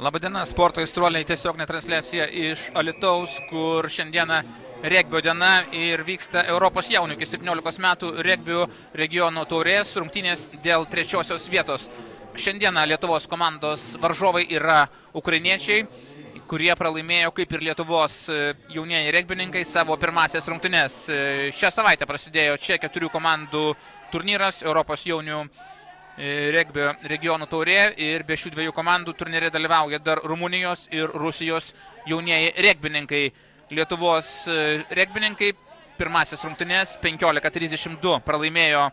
Labadiena, sporto aistruoliai, tiesioginė transliacija iš Alytaus, kur šiandieną regbio diena ir vyksta Europos jaunių iki 17 metų regbio regionų taurės rungtynės dėl trečiosios vietos. Šiandieną Lietuvos komandos varžovai yra ukrainiečiai, kurie pralaimėjo kaip ir Lietuvos jaunieji regbininkai savo pirmąsias rungtynes. Šią savaitę prasidėjo čia 4 komandų turnyras Europos jaunių regbio regionų taurė ir be šių 2 komandų turnyre dalyvauja dar Rumunijos ir Rusijos jaunieji regbininkai. Lietuvos regbininkai pirmąsias rungtynes 15-32 pralaimėjo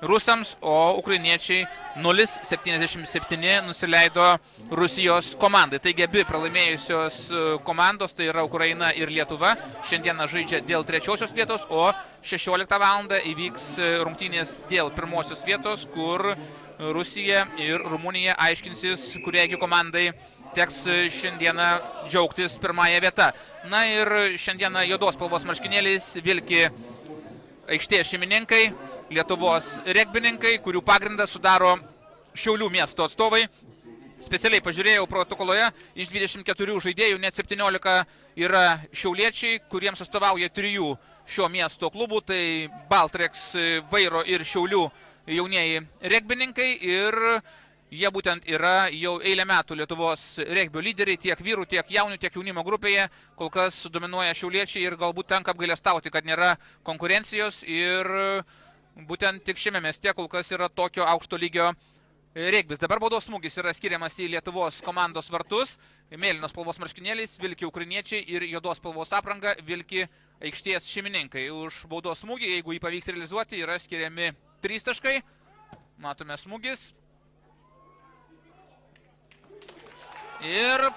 rusams, o ukrainiečiai 0-77 nusileido Rusijos komandai. Taigi abi pralaimėjusios komandos, tai yra Ukraina ir Lietuva, šiandieną žaidžia dėl trečiosios vietos, o 16 val. Įvyks rungtynės dėl pirmosios vietos, kur Rusija ir Rumunija aiškinsis, kuriagi komandai teks šiandieną džiaugtis pirmąją vietą. Na ir šiandieną juodos spalvos marškinėliais vilki aikštės šeimininkai, Lietuvos regbininkai, kurių pagrindą sudaro Šiaulių miesto atstovai. Specialiai pažiūrėjau protokoloje, iš 24 žaidėjų net 17 yra šiauliečiai, kuriems atstovauja 3 šio miesto klubų, tai Baltreks, Vairo ir Šiaulių jaunieji regbininkai, ir jie būtent yra jau eilę metų Lietuvos regbio lyderiai, tiek vyrų, tiek jaunių, tiek jaunimo grupėje. Kol kas dominuoja šiauliečiai ir galbūt tenka apgailestauti, kad nėra konkurencijos, ir būtent tik šiame mieste kol kas yra tokio aukšto lygio regbis. Dabar baudos smūgis yra skiriamas į Lietuvos komandos vartus. Mėlynos spalvos marškinėliais vilki ukrainiečiai ir juodos spalvos apranga vilki aikštės šeimininkai. Už baudos smūgį, jeigu jį pavyks realizuoti, yra skiriami 3 taškai. Matome smūgis. Ir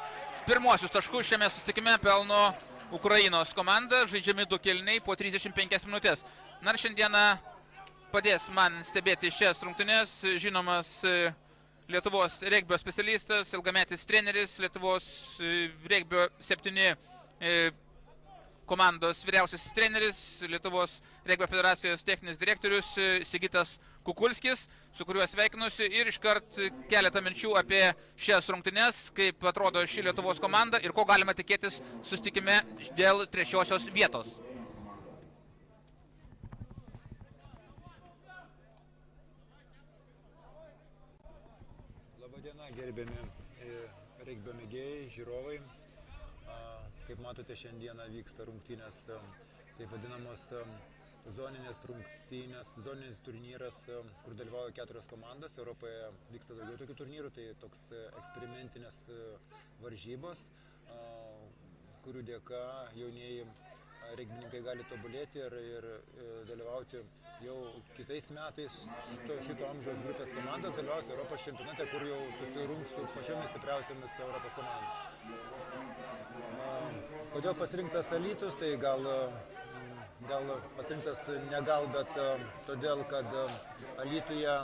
pirmosius taškus šiame susitikime pelno Ukrainos komanda. Žaidžiami 2 kėliniai po 35 minutės. Na ir šiandieną padės man stebėti šias rungtynes žinomas Lietuvos regbio specialistas, ilgametis treneris, Lietuvos regbio 7 komandos vyriausiasis treneris, Lietuvos regbio federacijos techninis direktorius Sigitas Kukulskis, su kuriuo sveikinusi, ir iškart keletą minčių apie šias rungtynes, kaip atrodo ši Lietuvos komanda ir ko galima tikėtis susitikime dėl trečiosios vietos. Labadiena, gerbiami regbio mėgėjai, žiūrovai. Kaip matote, šiandieną vyksta rungtynės, taip vadinamos zoninės rungtynės, zoninis turnyras, kur dalyvauja 4 komandos. Europoje vyksta daugiau tokių turnyrų, tai toks eksperimentinės varžybos, kurių dėka jaunieji regbininkai gali tobulėti ir dalyvauti jau kitais metais. Šito amžiaus grupės komandos dalyvaus Europos čempionate, kur jau susirungs su pačiomis stipriausiamis Europos komandomis. Kodėl pasirinktas Alytus, tai gal pasirinktas ne gal, bet todėl, kad Alytuje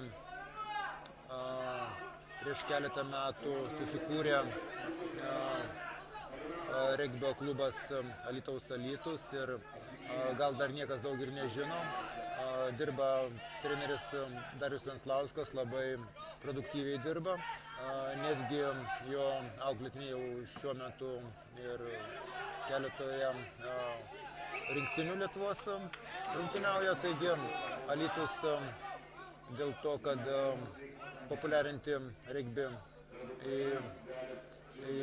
prieš keletą metų susikūrė regbio klubas Alytaus Alytus ir gal dar niekas daug ir nežino. Dirba treneris Darius Venslauskas, labai produktyviai dirba. Netgi jo auklėtiniai jau šiuo metu ir keletoje rinktinių Lietuvos rungtyniauja. Taigi Alytus dėl to, kad populiarinti regbį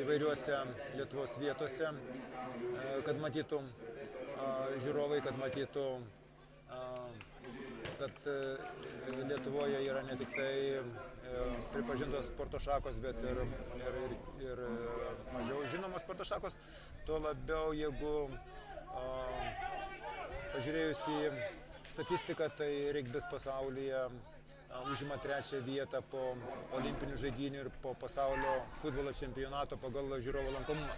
įvairiuose Lietuvos vietose, kad matytų žiūrovai, kad matytų kad Lietuvoje yra ne tik tai pripažintos sporto šakos, bet ir mažiau žinomos sporto šakos. Tuo labiau, jeigu pažiūrėjus į statistiką, tai regbis pasaulyje užima 3. vietą po olimpinių žaidynių ir po pasaulio futbolo čempionato pagal žiūrovų lankomumą.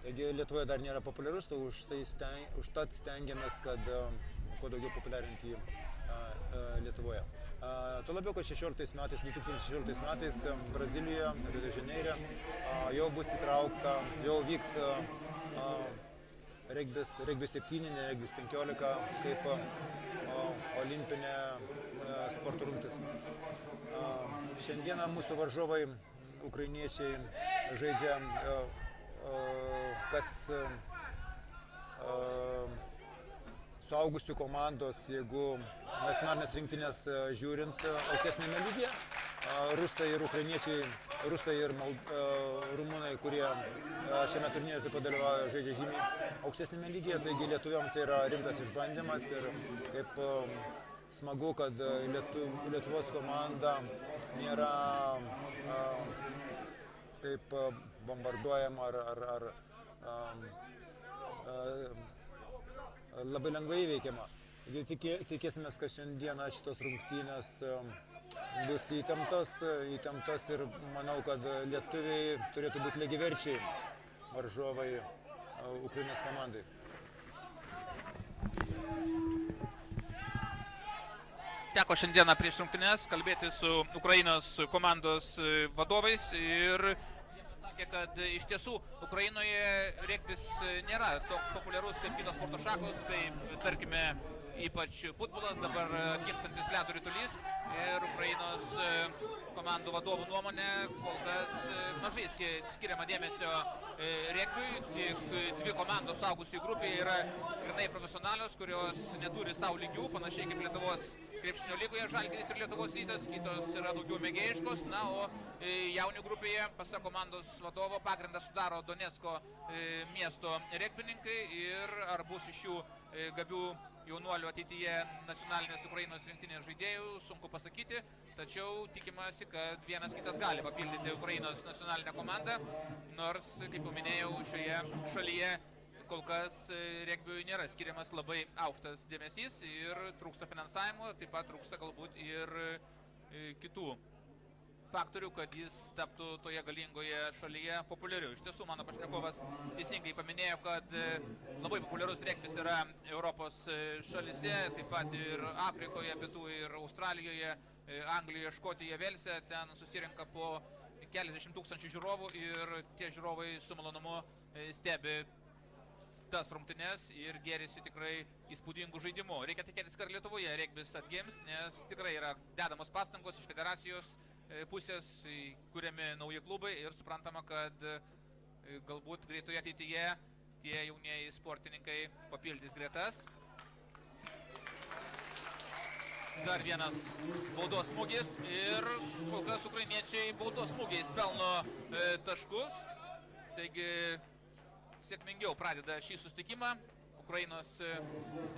Taigi Lietuvoje dar nėra populiarus, tai užtat stengiamės, kad kuo daugiau populiarinti Lietuvoje. Tuo labiau, kad 2016 metais Brazilijoje, Rio de Žaneire jau bus įtraukta, jau vyks regbis 7, ne regbis 15, kaip olimpinė sporto rungtis. Šiandieną mūsų varžovai, ukrainiečiai, žaidžia kas suaugusių komandos, jeigu nacionalinės rinktinės žiūrint aukštesnėme lygyje. Rusai ir ukrainiečiai, rusai ir rumunai, kurie šiame turnyre taip pat dalyvauja, žaidžia žymiai aukštesnėme lygyje, taigi lietuviam tai yra rimtas išbandymas ir kaip smagu, kad Lietuvos komanda nėra kaip bombarduojama ar labai lengvai įveikiama. Tikėsimės, kad šiandieną šitos rungtynės bus įtemptos ir manau, kad lietuviai turėtų būti lygiaverčiai varžovai Ukrainos komandai. Teko šiandieną prieš rungtynes kalbėti su Ukrainos komandos vadovais ir jie pasakė, kad iš tiesų Ukrainoje regbis nėra toks populiarus kaip kitos sporto šakos, kaip tarkime ypač futbolas, dabar gimstantis ledo ritulys ir Ukrainos komandų vadovų nuomonė kol kas mažai skiriama dėmesio regbiui. Tik 2 komandos suaugusiųjų grupėje yra grinai profesionalios, kurios neturi savo lygių, panašiai kaip Lietuvos krepšinio lygoje Žalgiris ir Lietuvos Rytas, kitos yra daugiau mėgėjiškos, na, o jaunių grupėje, pasak komandos vadovo, pagrindą sudaro Donecko miesto regbininkai ir ar bus iš jų gabių jaunuolių ateityje nacionalinės Ukrainos rinktinės žaidėjų, sunku pasakyti, tačiau tikimasi, kad vienas kitas gali papildyti Ukrainos nacionalinę komandą, nors, kaip jau minėjau, šioje šalyje kol kas regbiui nėra skiriamas labai aukštas dėmesys ir trūksta finansavimo, taip pat trūksta galbūt ir kitų faktorių, kad jis taptų toje galingoje šalyje populiariu. Iš tiesų, mano pašnekovas teisingai paminėjo, kad labai populiarus regbis yra Europos šalyse, taip pat ir Afrikoje, Pietų ir Australijoje, Anglijoje, Škotijoje, Velse. Ten susirenka po keliasdešimt tūkstančių žiūrovų ir tie žiūrovai su malonumu stebi tas rungtynes ir gėrisi tikrai įspūdingų žaidimų. Reikia tikėtis, kad Lietuvoje regbis atgims, nes tikrai yra dedamos pastangos iš federacijos pusės, kuriami nauji klubai ir suprantama, kad galbūt greitoje ateityje tie jaunieji sportininkai papildys gretas. Dar vienas baudos smūgis ir kol kas ukrainiečiai baudos smūgiais pelno taškus. Taigi sėkmingiau pradeda šį susitikimą Ukrainos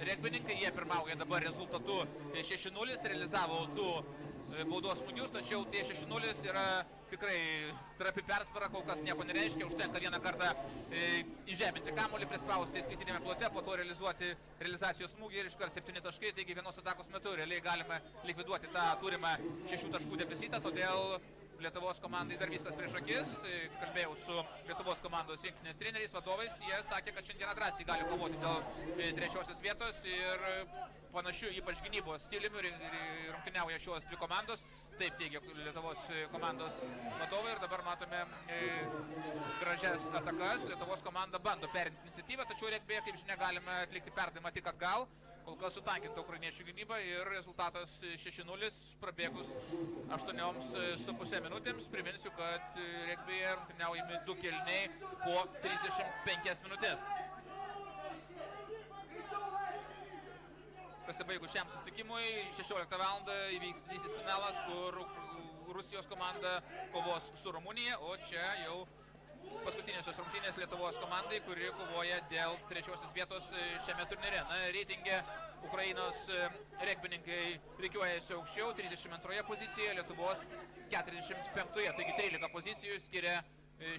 regbininkai. Jie pirmauja dabar rezultatu 6-0, realizavo 2 baudos smūgius, tačiau tie 6-0 yra tikrai trapi persvara, kol kas nieko nereiškia, užtenka vieną kartą įžeminti kamuolį, prispausti skaitinėme plote, po to realizuoti realizacijos smūgį ir iškart 7 taškai, taigi vienos atakos metu realiai galime likviduoti tą turimą 6 taškų deficitą, todėl Lietuvos komandai dar viskas prieš akis. Kalbėjau su Lietuvos komandos rinktinės treneriais, vadovais, jie sakė, kad šiandieną drąsiai gali kovoti dėl 3. vietos ir panašių, ypač gynybos stiliumi rungtyniauja šios 2 komandos. Taip teigia Lietuvos komandos vadovai ir dabar matome gražias atakas. Lietuvos komanda bando perimti iniciatyvą, tačiau regbyje, kaip žinia, galime atlikti perdavimą tik atgal. Kol kas sutankinta ukrainiečių gynyba ir rezultatas 6-0 prabėgus 8,5 minutėms. Priminsiu, kad regbyje rungtyniaujami 2 kėliniai po 35 minutės. Pasibaigus šiam susitikimui, 16 val. Įvyks didysis finalas, kur Rusijos komanda kovos su Rumunija, o čia jau paskutinėsios rungtynės Lietuvos komandai, kuri kovoja dėl trečiosios vietos šiame turnyre. Na, reitinge Ukrainos regbininkai reikiuojasi aukščiau, 32 pozicijoje, Lietuvos 45. Taigi 13 pozicijų skiria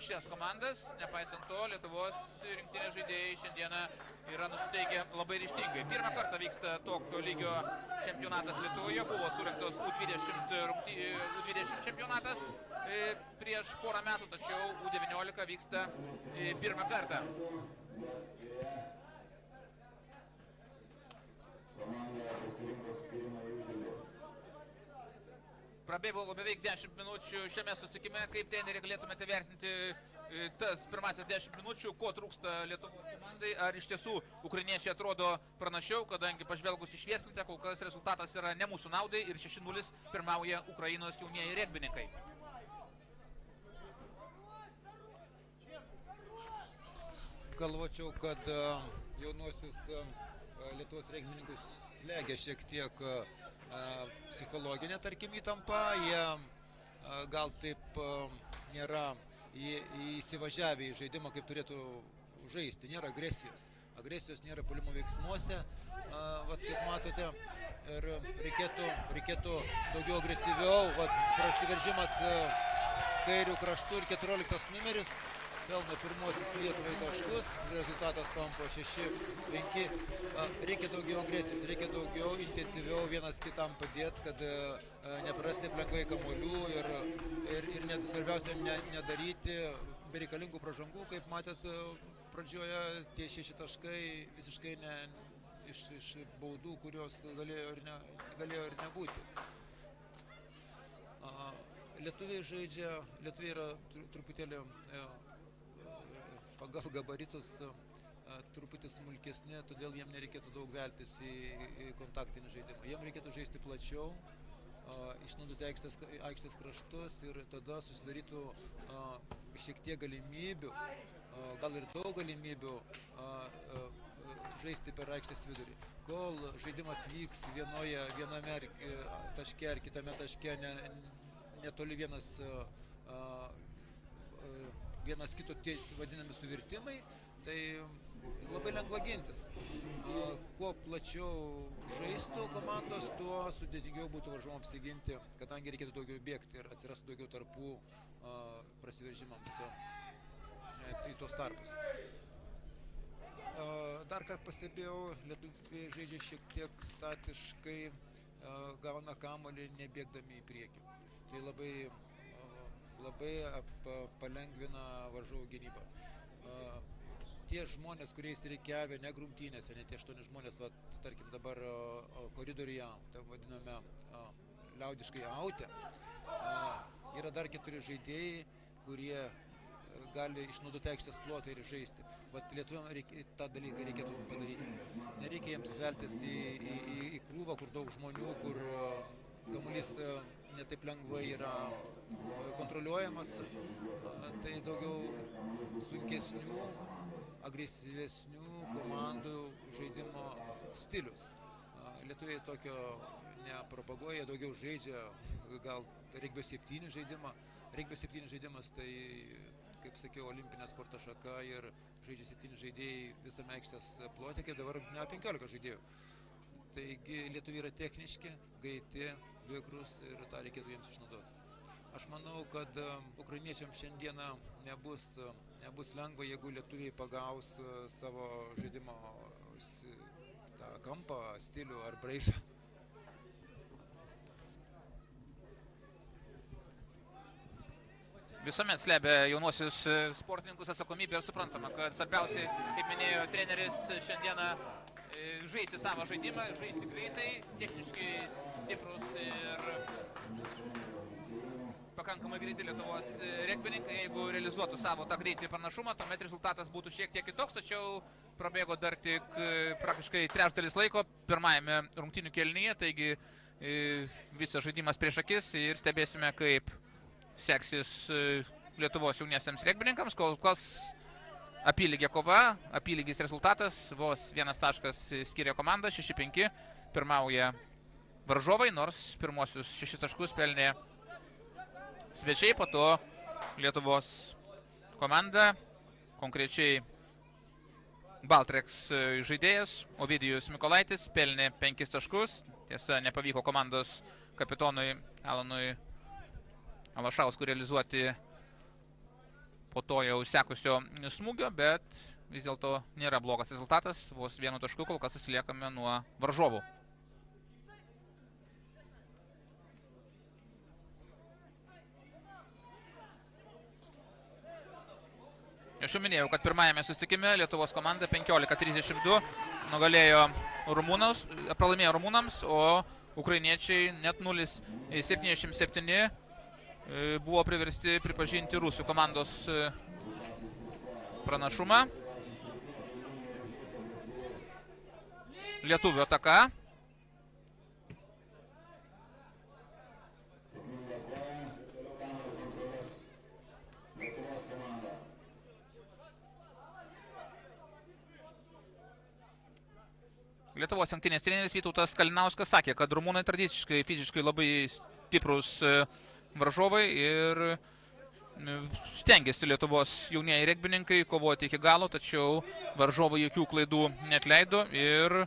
šias komandas. Nepaisant to, Lietuvos rinktinės žaidėjai šiandieną yra nusiteikę labai ryžtingai. Pirmą kartą vyksta tokio lygio čempionatas Lietuvoje. Buvo surinktos U20 čempionatas prieš porą metų, tačiau U19 vyksta pirmą kartą. Prabėgo beveik 10 minučių šiame susitikime. Kaip treneri galėtumėte vertinti tas pirmasis 10 minučių, ko trūksta Lietuvos komandai? Ar iš tiesų ukrainiečiai atrodo pranašiau, kadangi pažvelgus į švieslentę, kol kas rezultatas yra ne mūsų naudai ir 6-0 pirmauja Ukrainos jaunieji regbininkai. Galvočiau, kad jaunuosius Lietuvos regbininkus slegia šiek tiek psichologinė, tarkim, įtampa. Jie gal taip nėra įsivažiavę į žaidimą, kaip turėtų žaisti. Nėra agresijos. Agresijos nėra puolimo veiksmuose, vat, kaip matote. Ir reikėtų daugiau agresyviau. Vat, prasiveržimas kairių kraštų ir 14 numeris pelno pirmosius Lietuvai taškus, rezultatas tampa 6-5. Reikia daugiau agresijos, reikia daugiau intensyviau vienas kitam padėti, kad neprarasti taip lengvai kamuolių ir svarbiausia nedaryti bereikalingų pražangų. Kaip matėt, pradžioje tie 6 taškai visiškai iš baudų, kurios galėjo ir nebūti. Lietuviai yra truputėlį pagal gabaritus truputį smulkesni, todėl jiem nereikėtų daug veltis į kontaktinį žaidimą. Jiem reikėtų žaisti plačiau, išnaudoti aikštės kraštus ir tada susidarytų šiek tiek galimybių, gal ir daug galimybių žaisti per aikštės vidurį. Kol žaidimas vyks viename taške ar kitame taške, netoli vienas kito tie vadinami suvirtimai, tai labai lengva gintis. Kuo plačiau žaistų komandos, tuo sudėtingiau būtų varžovam apsiginti, kadangi reikėtų daugiau bėgti ir atsirastų daugiau tarpų prasiveržimams į tuos tarpus. Dar ką pastebėjau, lietuviai žaidžia šiek tiek statiškai, gauna kamuolį nebėgdami į priekį. Tai labai palengvina varžovų gynybą. Tie žmonės, kurie įsirikiavę ne grumtynėse, ne tie 8 žmonės, tarkim dabar koridoriuje, tai vadiname liaudiškai aute, yra dar 4 žaidėjai, kurie gali išnaudoti aikštės plotą ir žaisti. Lietuviam tą dalyką reikėtų padaryti. Nereikia jiems veltis į krūvą, kur daug žmonių, kur kamuolys netaip lengvai yra kontroliuojamas. Tai daugiau sunkesnių, agresyvesnių komandų žaidimo stilius. Lietuviai tokio nepropaguoja, daugiau žaidžia gal regbio 7 žaidimą. Regbio 7 žaidimas tai, kaip sakiau, olimpinė sporto šaka ir žaidžia 7 žaidėjai visame aikštės plote, kaip dabar 15 žaidėjų. Taigi lietuviai yra techniški, greiti, vikrus ir tą reikėtų jiems išnaudoti. Aš manau, kad ukrainiečiams šiandieną nebus lengva, jeigu lietuviai pagaus savo žaidimo tą kampą, stilių ar braižą. Visuomet slėpia jaunuosius sportininkus atsakomybę ir suprantama, kad svarbiausiai, kaip minėjo treneris, šiandieną žaisti savo žaidimą, žaisti greitai, techniškai stiprus ir pakankamai greiti Lietuvos regbininkai. Jeigu realizuotų savo tą greitį pranašumą, tuomet rezultatas būtų šiek tiek kitoks, tačiau prabėgo dar tik praktiškai trečdalis laiko pirmajame rungtynių kėlinyje, taigi visas žaidimas prieš akis ir stebėsime, kaip seksis Lietuvos jauniesiems regbininkams. Kol kas apylygė kova, apylygis rezultatas, vos 1 taškas skiria komanda, 6-5 pirmauja varžovai, nors pirmosius 6 taškus pelnė svečiai, po to Lietuvos komanda, konkrečiai Baltrex žaidėjas Ovidijus Mykolaitis pelnė 5 taškus. Tiesa, nepavyko komandos kapitonui Alanui Alašauskui realizuoti po to jau sekusio smūgio, bet vis dėlto nėra blogas rezultatas. Vos 1 tašku kol kas atsiliekame nuo varžovų. Aš jau minėjau, kad pirmajame susitikime Lietuvos komanda 15-32 pralaimėjo rumūnams, o ukrainiečiai net 0-77 buvo priversti pripažinti rusų komandos pranašumą. Lietuvių ataka. Lietuvos rinktinės treneris Vytautas Kalinauskas sakė, kad rumūnai tradiciškai fiziškai labai stiprus varžovai ir stengiasi Lietuvos jaunieji regbininkai kovoti iki galo, tačiau varžovai jokių klaidų neatleido ir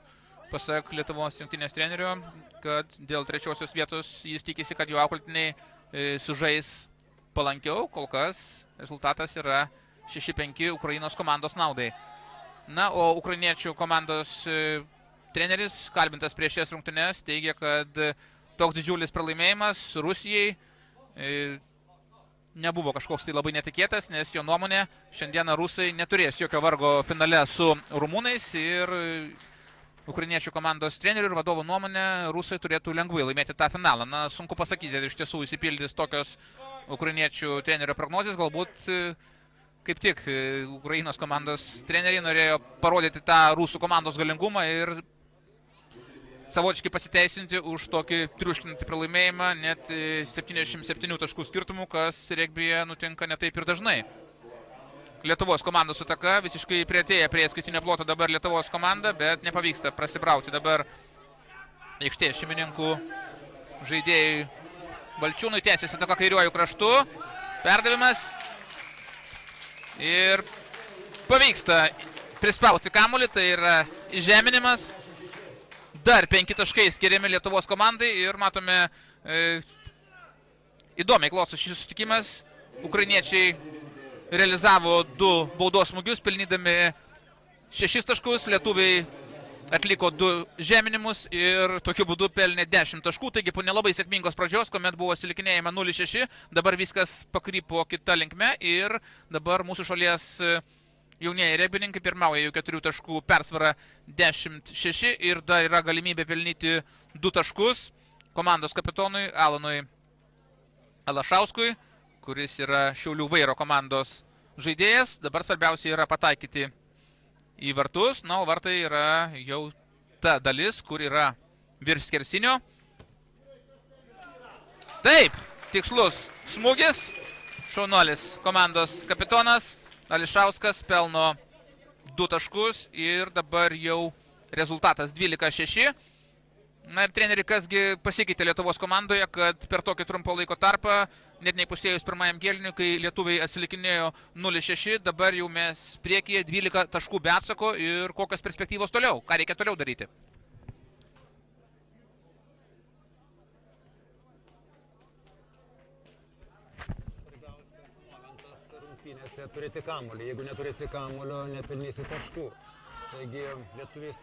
pasak Lietuvos rinktinės trenerio, kad dėl 3. vietos jis tikisi, kad jo auklėtiniai sužais palankiau. Kol kas rezultatas yra 6-5 Ukrainos komandos naudai. Na, o ukrainiečių komandos treneris, kalbintas prieš šias rungtynes, teigia, kad toks didžiulis pralaimėjimas Rusijai nebuvo kažkoks tai labai netikėtas, nes jo nuomonė, šiandieną rusai neturės jokio vargo finale su rumūnais ir ukrainiečių komandos trenerių ir vadovų nuomonė, rusai turėtų lengvai laimėti tą finalą. Na, sunku pasakyti, iš tiesų įsipildys tokios ukrainiečių trenerio prognozės, galbūt kaip tik Ukrainos komandos treneriai norėjo parodyti tą rusų komandos galingumą ir savotiškai pasiteisinti už tokį triuškinantį pralaimėjimą, net 77 taškų skirtumų, kas regbyje nutinka netaip ir dažnai. Lietuvos komandos ataka visiškai priartėja prie skaitinio ploto dabar Lietuvos komanda, bet nepavyksta prasibrauti dabar aikštės šeimininkų žaidėjui Balčiūnui. Tęsiasi ataka kairiuoju kraštu, perdavimas ir pavyksta prispausti kamuolį, tai yra įžeminimas. Dar 5 taškai skiriami Lietuvos komandai ir matome įdomiai klostosi šis susitikimas. Ukrainiečiai realizavo 2 baudos smūgius, pelnydami 6 taškus. Lietuviai atliko 2 žeminimus ir tokiu būdu pelnė 10 taškų. Taigi po nelabai sėkmingos pradžios, kuomet buvo atsilikinėjama 0-6, dabar viskas pakrypo kita linkme ir dabar mūsų šalies jaunieji regbininkai pirmauja jau 4 taškų persvarą 10-6 ir dar yra galimybė pelnyti 2 taškus komandos kapitonui Alanui Alašauskui, kuris yra Šiaulių Vairo komandos žaidėjas. Dabar svarbiausia yra pataikyti į vartus, na, o vartai yra jau ta dalis, kur yra virš skersinio. Taip, tikslus smūgis, šaunuolis komandos kapitonas Ališauskas pelno 2 taškus ir dabar jau rezultatas 12-6. Na ir treneri, kasgi pasikeitė Lietuvos komandoje, kad per tokį trumpą laiko tarpą, net neįpusėjus pirmajam kėliniui, kai lietuviai atsilikinėjo 0-6, dabar jau mes priekyje 12 taškų be atsako ir kokios perspektyvos toliau, ką reikia toliau daryti. Turėti kamuolį. Jeigu neturėsi kamuolio, nepelnysi taškų. Taigi lietuviai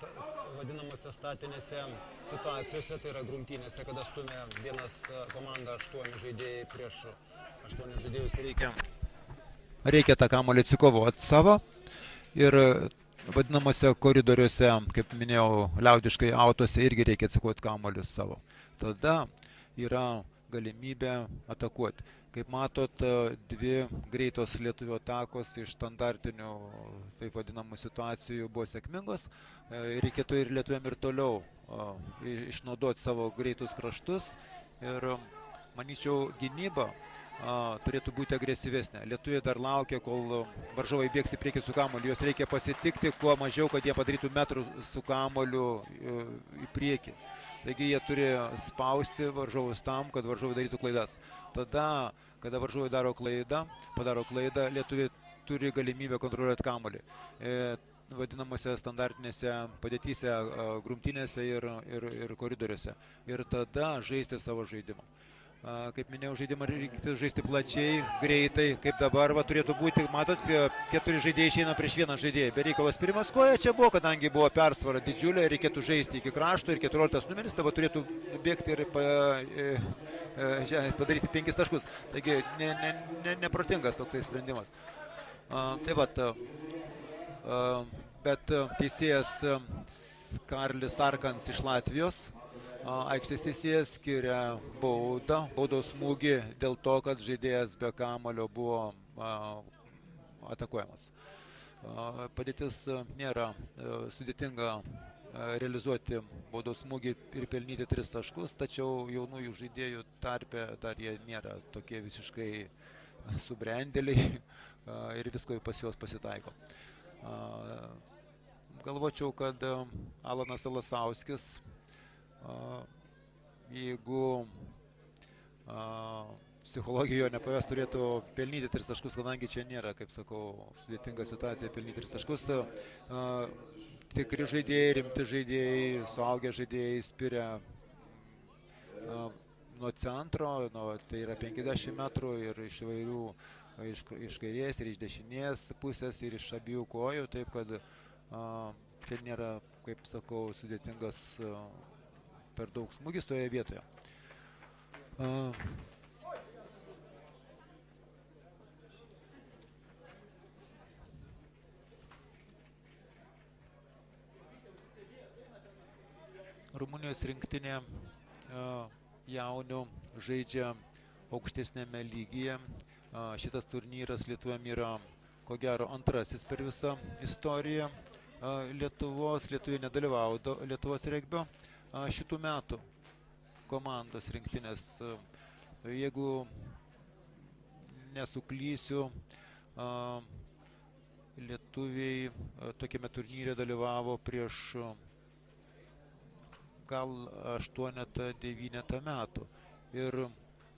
vadinamose statinėse situacijose, tai yra grumtynėse, kada stumia vienas komanda 8 žaidėjai prieš 8 žaidėjus, reikia tą kamuolį atsikovoti savo. Ir vadinamose koridoriuose, kaip minėjau, liaudiškai autose irgi reikia atsikovoti kamuolius savo. Tada yra galimybė atakuoti. Kaip matot, 2 greitos lietuvių atakos iš standartinių, taip vadinamų situacijų buvo sėkmingos. Reikėtų ir lietuviam ir toliau išnaudoti savo greitus kraštus. Ir manyčiau, gynyba turėtų būti agresyvesnė. Lietuviai dar laukia, kol varžovai bėgs į priekį su kamuoliu. Juos reikia pasitikti kuo mažiau, kad jie padarytų metrų su kamuoliu į priekį. Taigi jie turi spausti varžovus tam, kad varžovai darytų klaidas. Tada, kada varžovai padaro klaidą, lietuviai turi galimybę kontroliuoti kamuolį vadinamose standartinėse padėtyse, grumtynėse ir koridoriuose. Ir tada žaisti savo žaidimą. Kaip minėjau, žaidimą reikia žaisti plačiai, greitai, kaip dabar turėtų būti. Matot, 4 žaidėjai išeina prieš 1 žaidėją. Bereikalas pirmas koja čia buvo, kadangi buvo persvara didžiulė, reikėtų žaisti iki krašto ir 14 numeris, dabar turėtų bėgti ir padaryti 5 taškus. Taigi neprotingas toksai sprendimas. Bet teisėjas Karlis Arkans iš Latvijos, aikštės teisėjas skiria baudos smūgį dėl to, kad žaidėjas be kamuolio buvo atakuojamas. Padėtis nėra sudėtinga realizuoti baudos smūgį ir pelnyti 3 taškus, tačiau jaunųjų žaidėjų tarpe dar jie nėra tokie visiškai subrendėliai ir visko pas juos pasitaiko. Galvočiau, kad Alanas Alasauskis, jeigu psichologijoje nepaves, turėtų pelnyti 3 taškus, kadangi čia nėra, kaip sakau, sudėtinga situacija pelnyti 3 taškus. Tikri žaidėjai, rimti žaidėjai, suaugę žaidėjai spiria nuo centro, tai yra 50 metrų ir iš įvairių, iš kairės ir iš dešinės pusės ir iš abiejų kojų, taip kad čia nėra, kaip sakau, sudėtingas per daug smūgis toje vietoje. Rumunijos rinktinė jaunių žaidžia aukštesnėme lygyje. Šitas turnyras Lietuviam yra, ko gero, antrasis per visą istoriją Lietuvos. Lietuviai nedalyvavo Lietuvos regbio šitų metų komandos rinktinės. Jeigu nesuklysiu, lietuviai tokiame turnyre dalyvavo prieš gal 8-9 metų. Ir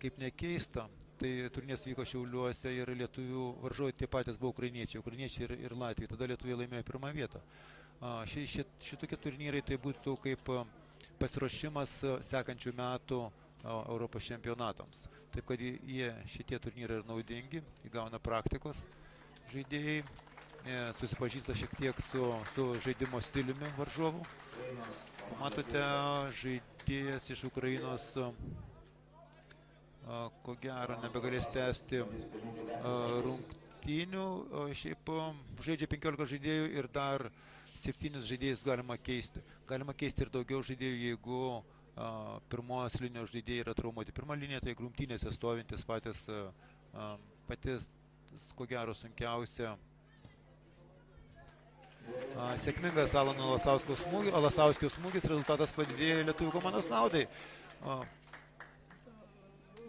kaip nekeista, tai turnyras vyko Šiauliuose ir lietuvių varžovai tie patys buvo ukrainiečiai ir latviai. Tada lietuviai laimėjo 1 vietą. Šitokie turnyrai tai būtų kaip pasiruošimas sekančių metų Europos čempionatams. Taip kad šitie turnyrai yra naudingi, įgauna praktikos žaidėjai, susipažįsta šiek tiek su žaidimo stiliumi varžovų. Matote, žaidėjas iš Ukrainos ko gero nebegalės tęsti rungtynių. Šiaip žaidžia 15 žaidėjų ir dar 7 žaidėjus galima keisti. Galima keisti ir daugiau žaidėjų, jeigu pirmos linijos žaidėjai yra traumuoti. Pirma linija tai rungtynėse stovintis patys, ko gero, sunkiausia. Sėkmingas Alano Alasauskio smūgis, rezultatas padidėjo lietuvių komandos naudai.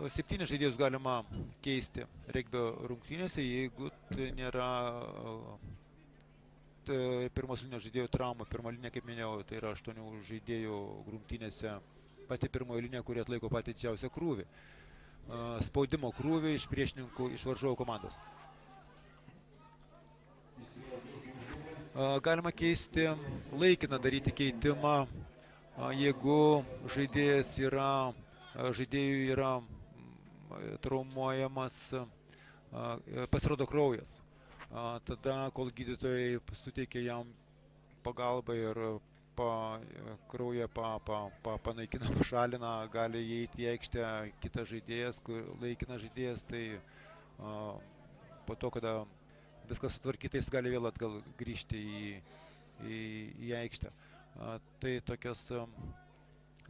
7 žaidėjus galima keisti regbio rungtynėse, jeigu tai nėra pirmos linijos žaidėjų trauma. Pirma linija, kaip minėjau, tai yra 8 žaidėjų rungtynėse pati pirmoji linija, kuri atlaiko patį didžiausią krūvį. Spaudimo krūvį iš priešininkų, iš varžovų komandos. Galima keisti, laikiną daryti keitimą, jeigu žaidėjų yra traumuojamas, pasirodo kraujas. Tada, kol gydytojai suteikia jam pagalbą ir kraują panaikina, pašalina, gali įeiti į aikštę kitas žaidėjas, laikinas žaidėjas, tai po to, kada viskas sutvarkyta, jis gali vėl atgal grįžti į aikštę. Tai tokios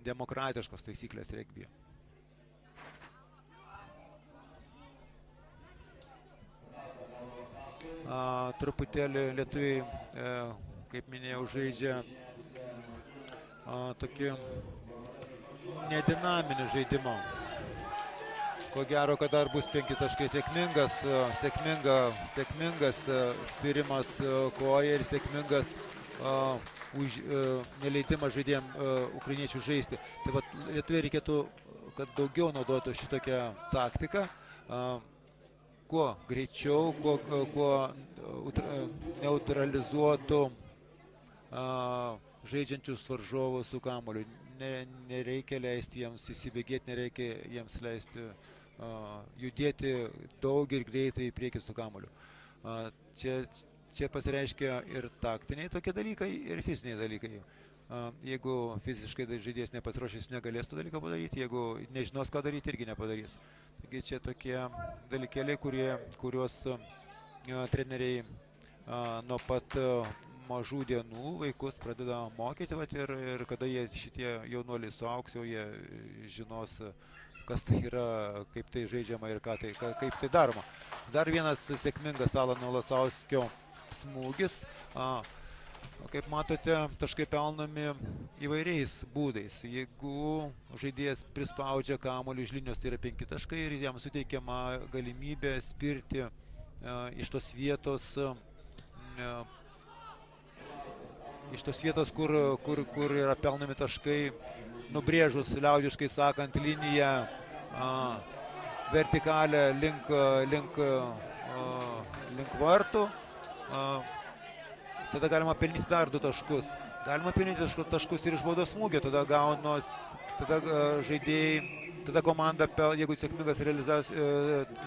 demokratiškos taisyklės regbyje. Truputėlį lietuviai, kaip minėjau, žaidžia tokį nedinaminį žaidimą. Ko gero, kad dar bus 5 taškai. Sėkmingas spirimas koja ir sėkmingas neleidimas žaidėjim ukrainiečių žaisti. Tai vat, lietuviai reikėtų, kad daugiau naudotų šitokią taktiką. kuo greičiau, kuo neutralizuotų žaidžiančius varžovus su kamuoliu. Nereikia leisti jiems įsibėgėti, nereikia jiems leisti judėti daug ir greitai į priekį su kamuoliu. Čia pasireiškia ir taktiniai tokie dalykai, ir fiziniai dalykai. Jeigu fiziškai žaidėjas nepasiruošęs, negalės to dalyko padaryti, jeigu nežinos, ką daryti, irgi nepadarys. Taigi čia tokie dalykėliai, kuriuos treneriai nuo pat mažų dienų vaikus pradeda mokyti, ir kada šitie jaunuoliai suaugs, jau jie žinos, kas tai yra, kaip tai žaidžiama ir kaip tai daroma. Dar vienas sėkmingas Alano Lasauskio smūgis. Kaip matote, taškai pelnomi įvairiais būdais. Jeigu žaidėjas prispaudžia kamuolį iš linijos, tai yra 5 taškai ir jam suteikiama galimybė spirti iš tos vietos, kur yra pelnomi taškai, nubrėžus, liaudiškai sakant, liniją vertikalę link vartų. Tada galima pelnyti dar 2 taškus. Galima pelnyti taškus ir iš baudos smūgio. Tada žaidėjai, tada komanda, jeigu sėkmingas realizavęs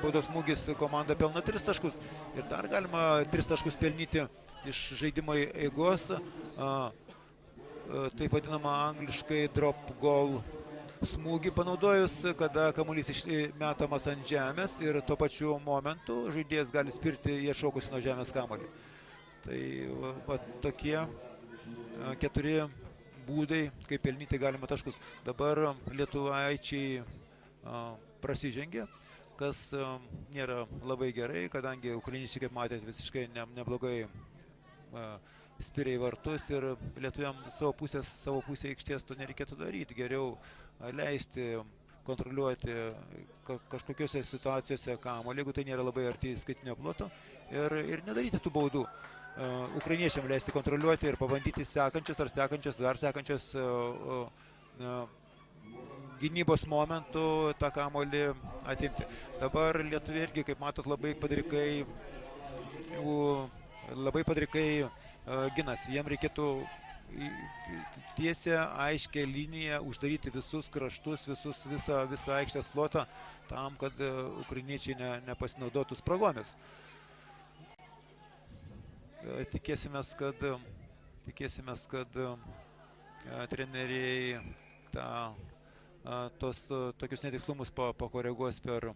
baudos smūgis, komanda pelno 3 taškus. Ir dar galima 3 taškus pelnyti iš žaidimo eigos. Taip vadinama angliškai drop goal smūgį panaudojus, kada kamuolys metamas ant žemės ir tuo pačiu momentu žaidėjas gali spirti iešokusi nuo žemės kamuolį. Tai tokie 4 būdai, kaip pelnyti galima taškus. Dabar lietuvaičiai prasižengė, kas nėra labai gerai, kadangi ukrainiečiai, kaip matėte, visiškai neblogai spiria į vartus ir lietuviam savo pusę aikštės to nereikėtų daryti. Geriau leisti kontroliuoti kažkokiuose situacijose kamuolį, jeigu tai nėra labai arti skaitinio ploto, ir nedaryti tų baudų. Ukrainiečiam leisti kontroliuoti ir pabandyti sekančius gynybos momentų tą kamuolį atimti. Dabar lietuviai irgi, kaip matot, labai padrikai ginasi. Jiem reikėtų tiesią, aiškę liniją uždaryti visus kraštus, visą aikštės plotą, tam, kad ukrainiečiai nepasinaudotų spragomis. Tikėsimės, kad treneriai tokius netikslumus pakoreguos per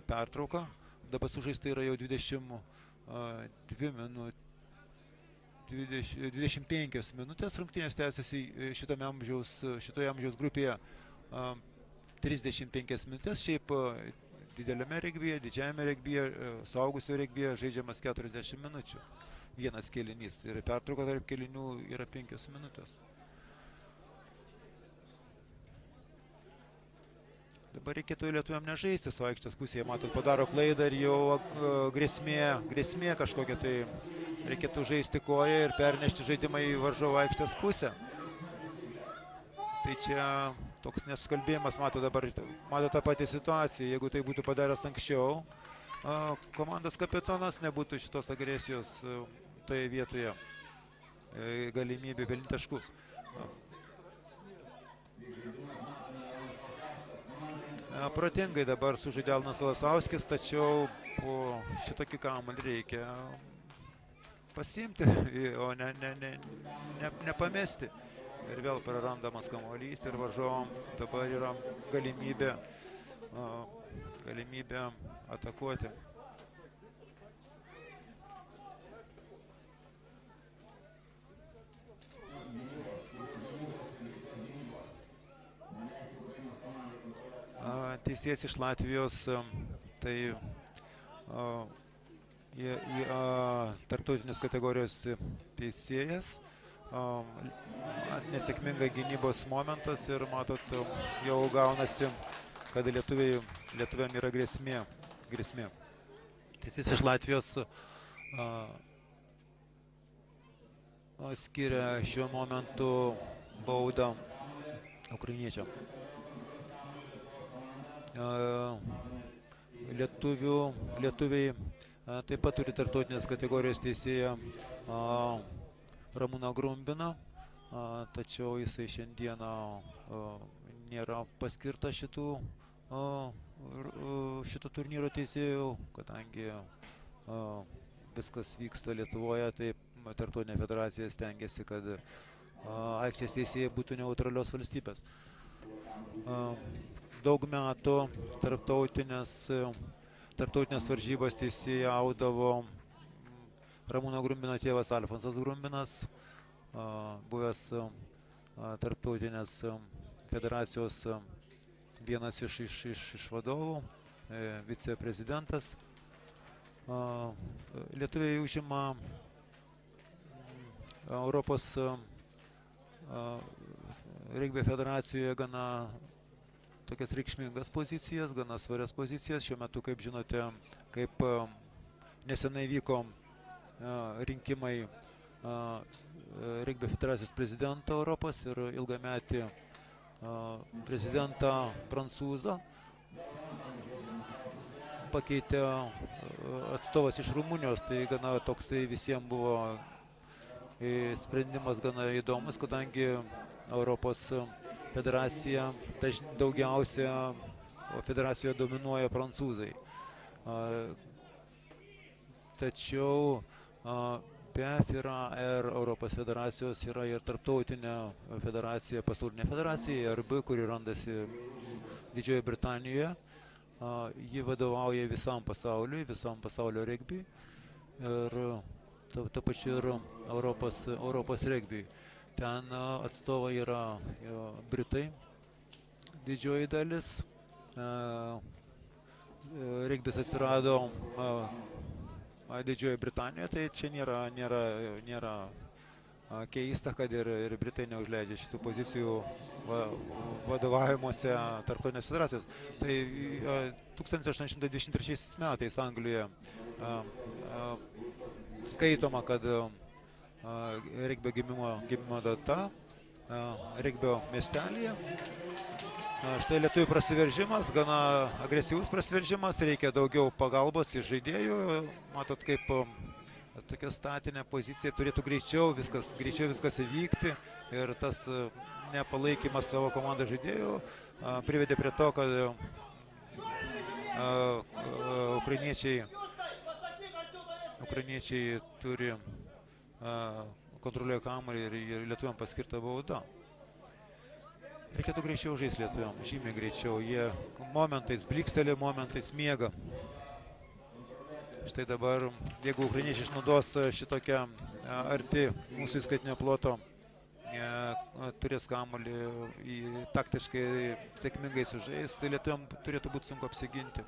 pertrauką. Dabar sužaista yra jau 25 minutės. Rungtynės tęsiasi šitoje amžiaus grupėje 35 minutės. Šiaip dideliame regbyje, didžiajame regbyje, suaugusių regbyje žaidžiamas 40 minučių. Vienas kėlinys. Ir pertrauka tarp kėlinių yra 5 minutės. Dabar reikėtų lietuviam nežaisti su aikštės pusėje. Matot, padaro klaidą ir jau grėsmė kažkokia. Tai reikėtų žaisti koją ir pernešti žaidimą į varžovo aikštės pusę. Tai čia toks nesukalbėjimas, mato tą patį situaciją. Jeigu tai būtų padaręs anksčiau, komandos kapitonas, nebūtų šitos agresijos toje vietoje galimybė pelnyti taškus. Protingai dabar sužaidė Alanas Lasauskis, tačiau po šitokį kamuolį reikia pasiimti, o nepamesti. Ir vėl prarandamas kamuolys ir varžovam dabar yra galimybė atakuoti. Teisėjas iš Latvijos, tai tarptautinės kategorijos teisėjas. Nesėkminga gynybos momentas ir matot, jau gaunasi, kad lietuviam yra grėsmė. Teisėjas iš Latvijos skiria šiuo momentu baudą ukrainiečiam. lietuviai taip pat turi tarptautinės kategorijos teisėją Ramūną Grumbiną, tačiau jisai šiandieną nėra paskirtas šito turnyro teisėjų, kadangi viskas vyksta Lietuvoje, tai tarptautinė federacija stengiasi, kad aikštės teisėjai būtų neutralios valstybės. Daug metų tarptautinės varžybas teisėjaudavo Ramūno Grumbino tėvas Alfonsas Grumbinas, buvęs tarptautinės federacijos vienas iš vadovų, viceprezidentas. Lietuviai užima Europos regbio federacijoje gana tokias reikšmingas pozicijas, gana svarias pozicijas. Šiuo metu, kaip žinote, kaip nesenai vyko rinkimai regbio federacijos prezidento Europos ir ilgametį prezidentą prancūzą pakeitė atstovas iš Rumunijos, tai gana toksai visiems buvo sprendimas gana įdomus, kadangi Europos federacija daugiausia federacijoje dominuoja prancūzai. Tačiau be FIRA ir Europos federacijos yra ir tarptautinė federacija, pasaulinė federacija, ERB, kuri randasi Didžiojoje Britanijoje. Ji vadovauja visam pasaulio regbiui ir ta pačiu ir Europos regbiui. Ten atstovai yra Britai, didžioji dalis. Regbis atsirado Didžiojoje Britanijoje, tai čia nėra keista, kad ir Britai neužleidžia šitų pozicijų vadovavimuose tarptautinės federacijos. Tai 1823 metais Anglijoje skaitoma, kad regbio gimimo data regbio miestelyje. Štai lietuvių prasiveržimas, gana agresyvus prasiveržimas, reikia daugiau pagalbos iš žaidėjų. Matot, kaip tokia statinė pozicija turėtų greičiau viskas įvykti ir tas nepalaikymas savo komandos žaidėjų privedė prie to, kad ukrainiečiai turi kontroliuoja kamuolį ir lietuviam paskirta bauda. Reikėtų greičiau žaisti lietuviam, žymiai greičiau. Jie momentais bliksteli, momentais miega. Štai dabar, jeigu ukrainiečiai išnaudos šitokią arti mūsų įskaitinio ploto, turės kamuolį taktiškai sėkmingai sužais, tai lietuviam turėtų būti sunku apsiginti.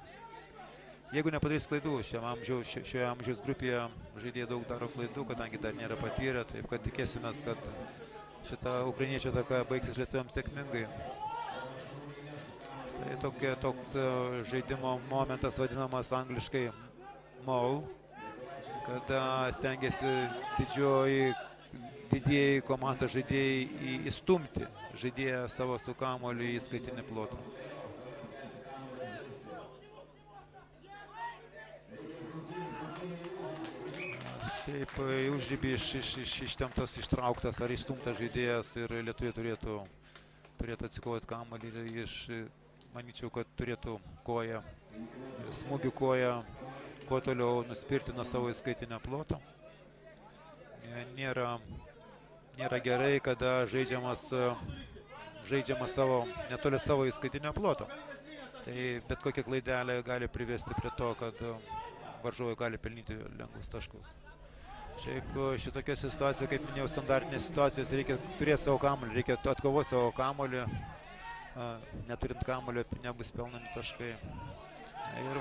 Jeigu nepadarys klaidų, šioje amžiaus grupėje žaidėjai daug daro klaidų, kadangi dar nėra patyrę, taip kad tikėsimės, kad šita ukrainiečių ataka baigsis lietuviams sėkmingai. Tai toks žaidimo momentas vadinamas angliškai maul, kada stengiasi didieji komandos žaidėjai įstumti žaidėją savo su kamuoliu į įskaitinį plotą. Šiaip užribį ištemptas, ištrauktas ar įstumtas žaidėjas ir lietuviai turėtų atsikovoti kamuolį ir manyčiau, kad turėtų smūgių koją kuo toliau nuspirti nuo savo įskaitinio ploto. Nėra gerai, kada žaidžiamas netoli savo įskaitinio ploto. Tai bet kokia klaidelė gali privesti prie to, kad varžovai gali pelnyti lengvus taškus. Šiaip šitokia situacija, kaip minėjau, standartinės situacijos, reikia turėti savo kamuolį, reikia atkovoti savo kamuolį, neturint kamuolio nebus pelnami taškai. Ir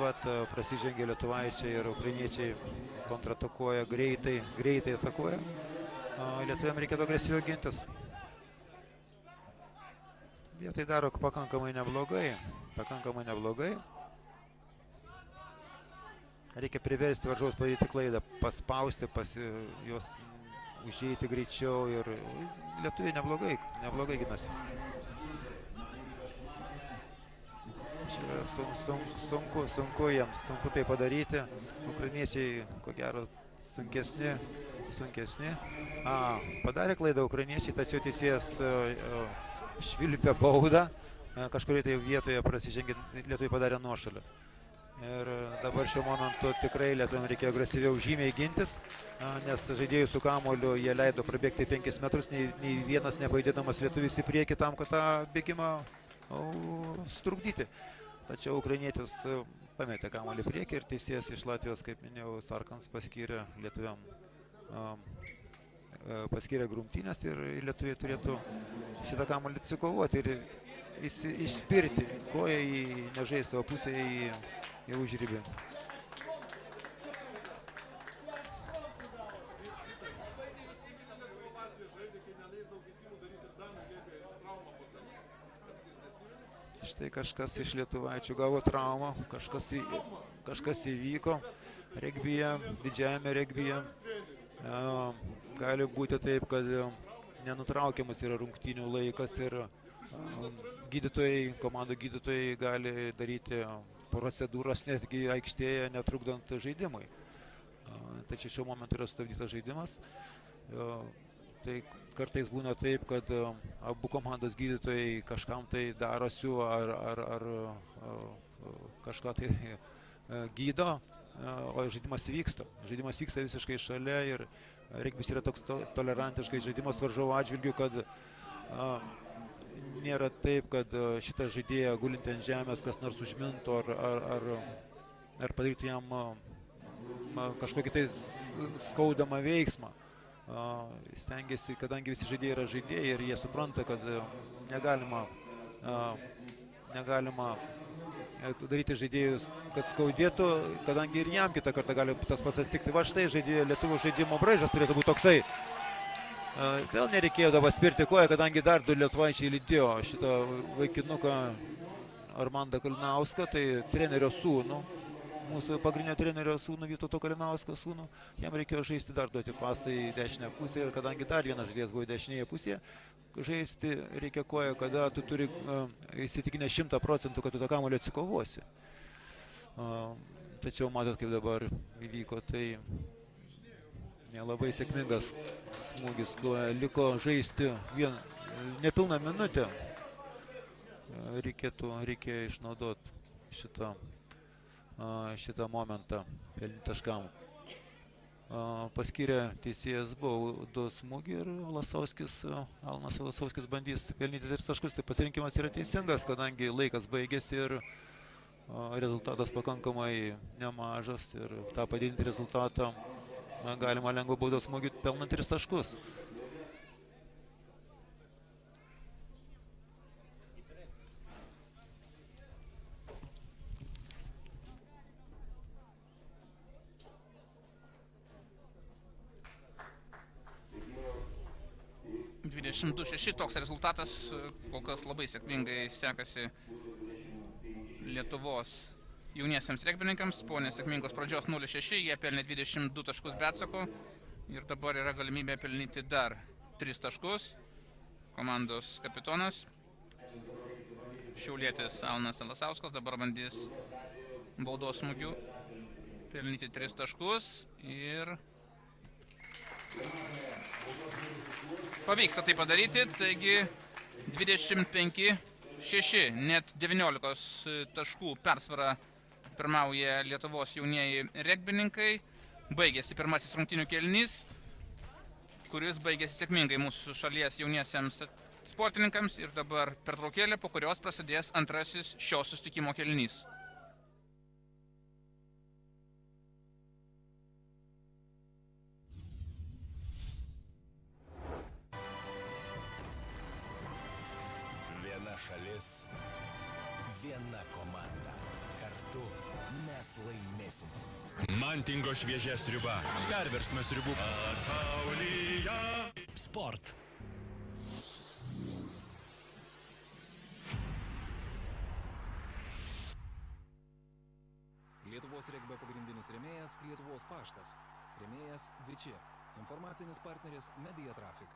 prasižengia lietuvaičiai ir ukrainiečiai kontratakuoja, greitai atakuoja. Lietuviam reikėtų agresyviau gintis. Jie tai daro pakankamai neblogai. Reikia priversti varžovus padaryti klaidą, paspausti, juos užeiti greičiau ir lietuviai neblogai ginasi. Sunku jiems, sunku tai padaryti. Ukrainiečiai, ko gero, sunkesni. Padarė klaidą ukrainiečiai, tačiau teisėjas švilpė baudą. Kažkurį tai vietoje prasižengė, lietuviai padarė nuošalę. Ir dabar šiuo momentu tikrai lietuviam reikėjo agresyviau žymiai gintis, nes žaidėjų su kamuoliu jie leido prabėgti 5 metrus, nei vienas nepajudėdamas lietuvis į priekį tam, kad tą bėgimą sutrukdyti. Tačiau ukrainietis pametė kamuolį į priekį ir teisėjas iš Latvijos, kaip minėjau, Sarkans paskyrė lietuviam grumtynės ir lietuviai turėtų šitą kamuolį atsikovoti ir išspirti koją į nežaistą pusę į užribį. Štai kažkas iš lietuvaičių gavo traumą, kažkas įvyko regbyje, didžiajame regbyje. Gali būti taip, kad nenutraukiamas yra rungtynių laikas ir komandų gydytojai gali daryti procedūras netgi aikštėje, netrukdant žaidimui. Tačiau šiuo momentu yra sustabdytas žaidimas. Tai kartais būna taip, kad abu komandos gydytojai kažkam tai darosi ar kažką tai gydo, o žaidimas vyksta. Žaidimas vyksta visiškai šalia ir regbis yra toks tolerantiškai žaidimas varžovo atžvilgių, kad nėra taip, kad šitą žaidėją gulintį ant žemės kas nors užmintų ar padarytų jam kažkokį tai skaudamą veiksmą. Stengiasi, kadangi visi žaidėjai yra žaidėjai ir jie supranta, kad negalima daryti žaidėjus, kad skaudėtų, kadangi ir jam kitą kartą gali tas pats atsitikti. Va štai lietuvių žaidimo braižas turėtų būti toksai. Vėl nereikėjo dabar spirti koją, kadangi dar du lietuvaičiai lydėjo šitą vaikinuką Armandą Kalinauską, tai trenerio sūnų, mūsų pagrindinio trenerio sūnų, Vytauto Kalinausko sūnų. Jam reikėjo žaisti dar duoti pasą į dešinę pusę ir kadangi dar vienas žaidėjas buvo dešinėje pusėje, žaisti reikia koją, kada tu turi įsitikinę 100%, kad tu tą kamuolį atsikovosi. Tačiau matot, kaip dabar įvyko, tai nelabai sėkmingas smūgis, liko žaisti nepilną minutę. Reikėjo išnaudoti šitą momentą pelnyti taškam. Paskyrė teisėjas baudos smūgį ir Alnas Lasauskis bandys pelnyti 3 taškus. Tai pasirinkimas yra teisingas, kadangi laikas baigėsi ir rezultatas pakankamai nemažas ir tą padidinti rezultatą galima lengvo baudos smūgį pelnant 3 taškus. Toks rezultatas, kol kas labai sėkmingai sekasi Lietuvos jauniesiems regbininkams. Po nesėkmingos pradžios 0-6, jie pelnė 22 taškus be atsako ir dabar yra galimybė pelnyti dar 3 taškus. Komandos kapitonas šiaulietis Alnas Lasauskas dabar bandys baudos smūgių pelnyti 3 taškus ir pavyksta tai padaryti, taigi 25-6, net 19 taškų persvara pirmauja Lietuvos jaunieji regbininkai. Baigėsi pirmasis rungtynių kėlinys, kuris baigėsi sėkmingai mūsų šalies jauniesiems sportininkams ir dabar pertraukėlė, po kurios prasidės antrasis šio susitikimo kėlinys. Šalis, viena komanda. Kartu mes laimėsim. Mantingo šviežia sriuba. Perversmas sriubų pasaulyje. Sport. Lietuvos regbio pagrindinis rėmėjas Lietuvos paštas. Rėmėjas Viči. Informacinis partneris Media Traffic.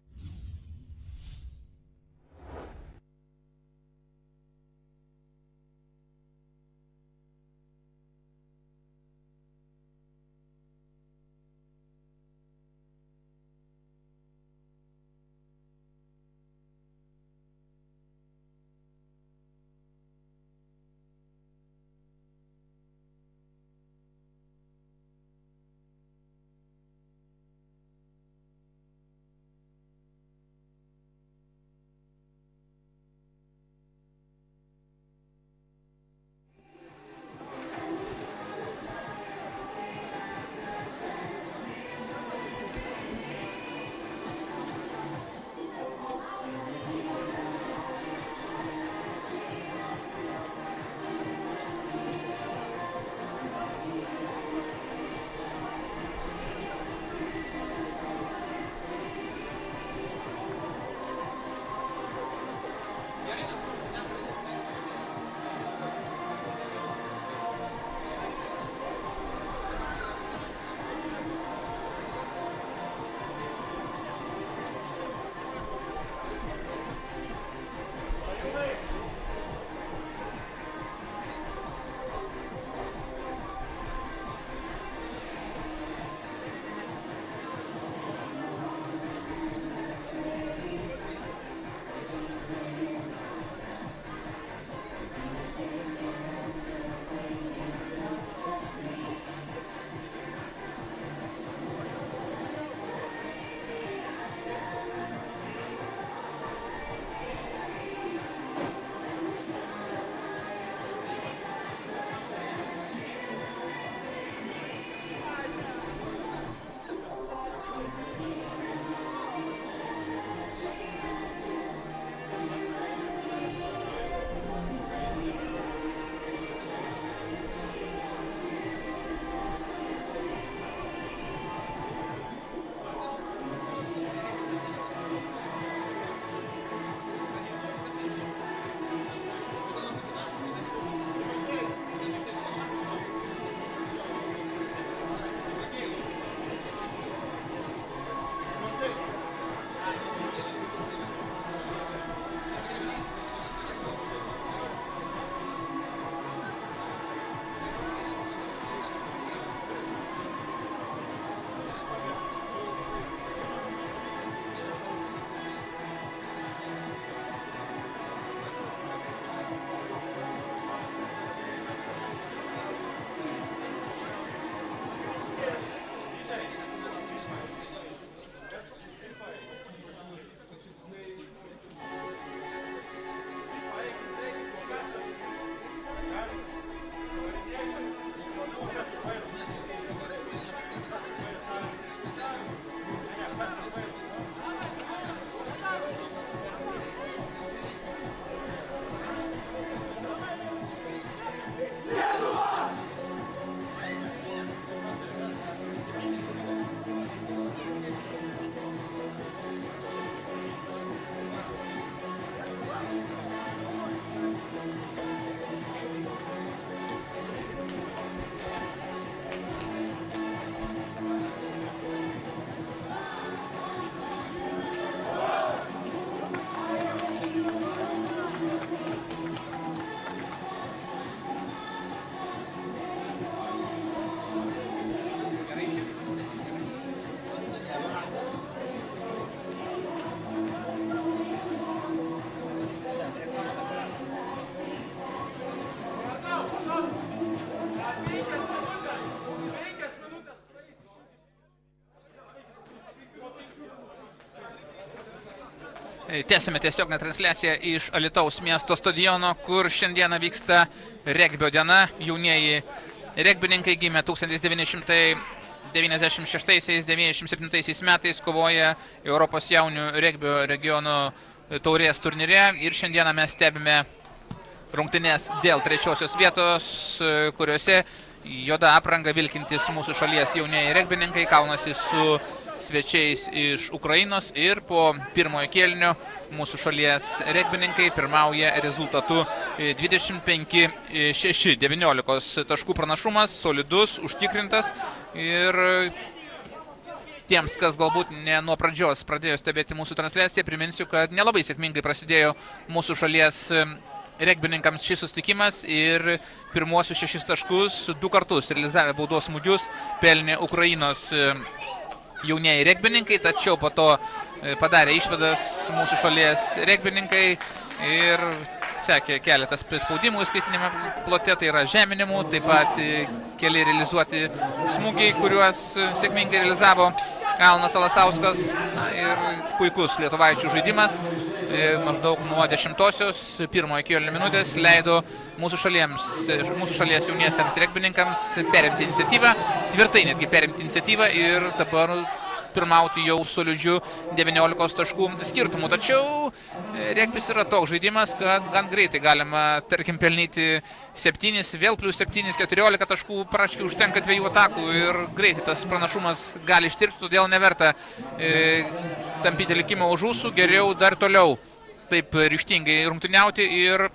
Tęsime tiesioginę transliaciją iš Alytaus miesto stadiono, kur šiandieną vyksta regbio diena. Jaunieji regbininkai gimė 1996-97 metais, kovoja Europos jaunių regbio regiono taurės turnyre. Ir šiandieną mes stebime rungtynes dėl trečiosios vietos, kuriuose juoda apranga vilkintis mūsų šalies jaunieji regbininkai kaunasi su svečiais iš Ukrainos ir po pirmojo kėlinio mūsų šalies regbininkai pirmauja rezultatu 25-6, 19 taškų pranašumas, solidus, užtikrintas. Ir tiems, kas galbūt ne nuo pradžios pradėjo stebėti mūsų transliaciją, priminsiu, kad nelabai sėkmingai prasidėjo mūsų šalies regbininkams šis susitikimas ir pirmuosius 6 taškus 2 kartus realizavę baudos smūgius pelnė Ukrainos jaunieji regbininkai, tačiau po to padarė išvadas mūsų šalies regbininkai ir sekė keletas prispaudimų įskaitinėme plote, tai yra žeminimų, taip pat keli realizuoti smūgiai, kuriuos sėkmingai realizavo Kalnas Alasauskas. Ir puikus lietuvaičių žaidimas, maždaug nuo 10-osios pirmojo kėlinio minutės leido mūsų šalies jauniesiems regbininkams perimti iniciatyvą, tvirtai netgi perimti iniciatyvą ir dabar pirmauti jau solidžiu 19 taškų skirtumu. Tačiau regbis yra toks žaidimas, kad gan greitai galima, tarkim, pelnyti 7, vėl plus 7, 14 taškų, praškai užtenka 2 atakų ir greitai tas pranašumas gali ištirpti, todėl neverta tampyti likimą už ūsų, geriau dar toliau taip ryžtingai rungtyniauti ir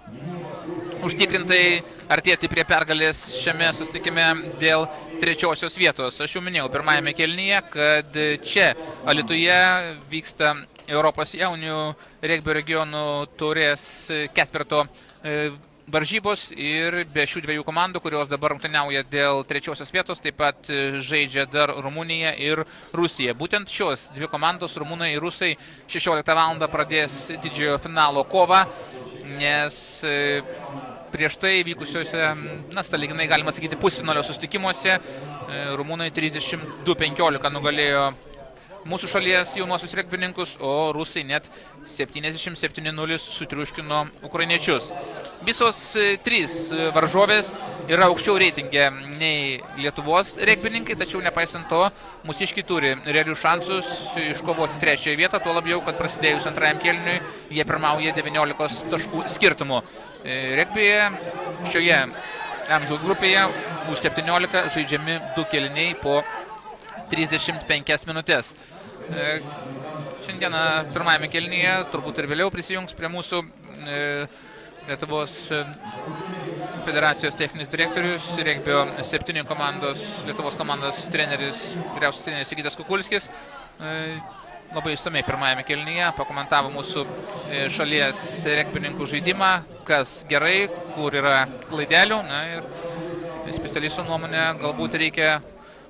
užtikrintai artėti prie pergalės šiame susitikime dėl trečiosios vietos. Aš jau minėjau pirmajame kėlinyje, kad čia Alytuje vyksta Europos jaunių regbio regionų taurės ketvirto varžybos ir be šių dviejų komandų, kurios dabar rungtyniauja dėl trečiosios vietos, taip pat žaidžia dar Rumunija ir Rusija. Būtent šios dvi komandos, rumunai ir rusai, 16 val. Pradės didžiojo finalo kovą, nes prieš tai vykusiuose, sąlyginai galima sakyti, pusfinalio susitikimuose rumunai 32-15 nugalėjo mūsų šalies jaunuosius regbininkus, o rusai net 77-0 sutriuškino ukrainiečius. Visos 3 varžovės yra aukščiau reitinge nei Lietuvos regbininkai, tačiau nepaisant to, mūsiškiai turi realius šansus iškovoti trečiąją vietą, tuo labiau, kad prasidėjus antrajam kėliniui jie pirmauja 19 taškų skirtumu. Regbyje šioje amžiaus grupėje U17 žaidžiami 2 kėliniai po 35 minutės. Šiandieną pirmajame kėlinyje, turbūt ir vėliau prisijungs prie mūsų Lietuvos federacijos techninis direktorius, regbio 7 komandos, Lietuvos komandos treneris, vyriausias treneris Sigitas Kukulskis. Labai išsamei pirmajame kėlinyje pakomentavo mūsų šalies regbininkų žaidimą, kas gerai, kur yra klaidelių. Ir specialistų nuomonė, galbūt reikia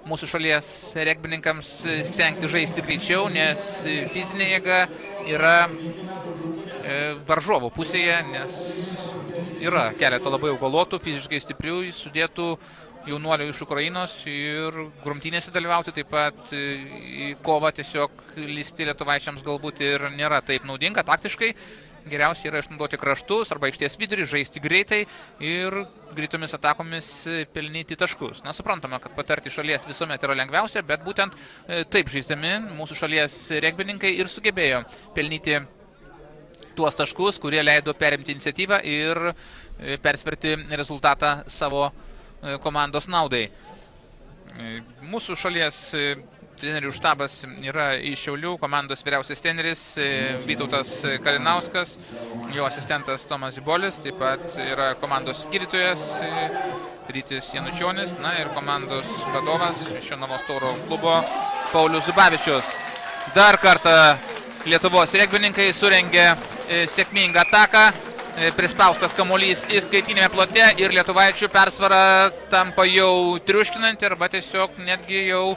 mūsų šalies regbininkams stengti žaisti greičiau, nes fizinė jėga yra varžovo pusėje, nes yra keletą labai augalotų, fiziškai stiprių, sudėtų jaunuolių iš Ukrainos ir grumtynėse dalyvauti, taip pat į kovą tiesiog lysti lietuvaičiams galbūt ir nėra taip naudinga. Taktiškai geriausia yra išnaudoti kraštus arba aikštės vidurį, žaisti greitai ir greitomis atakomis pelnyti taškus. Suprantama, kad patarti šalies visuomet yra lengviausia, bet būtent taip žaisdami mūsų šalies regbininkai ir sugebėjo pelnyti tuos taškus, kurie leido perimti iniciatyvą ir persverti rezultatą savo komandos naudai. Mūsų šalies trenerių štabas yra iš Šiaulių, komandos vyriausias treneris Vytautas Kalinauskas, jo asistentas Tomas Zibolis, taip pat yra komandos gydytojas Rytis Janučionis, ir komandos vadovas Jonavos Tauro klubo Paulius Zubavičius. Dar kartą Lietuvos regbininkai surengė sėkmingą ataką, prispaustas kamuolys įskaitinėme plote ir lietuvaičių persvara tampa jau triuškinanti arba tiesiog netgi jau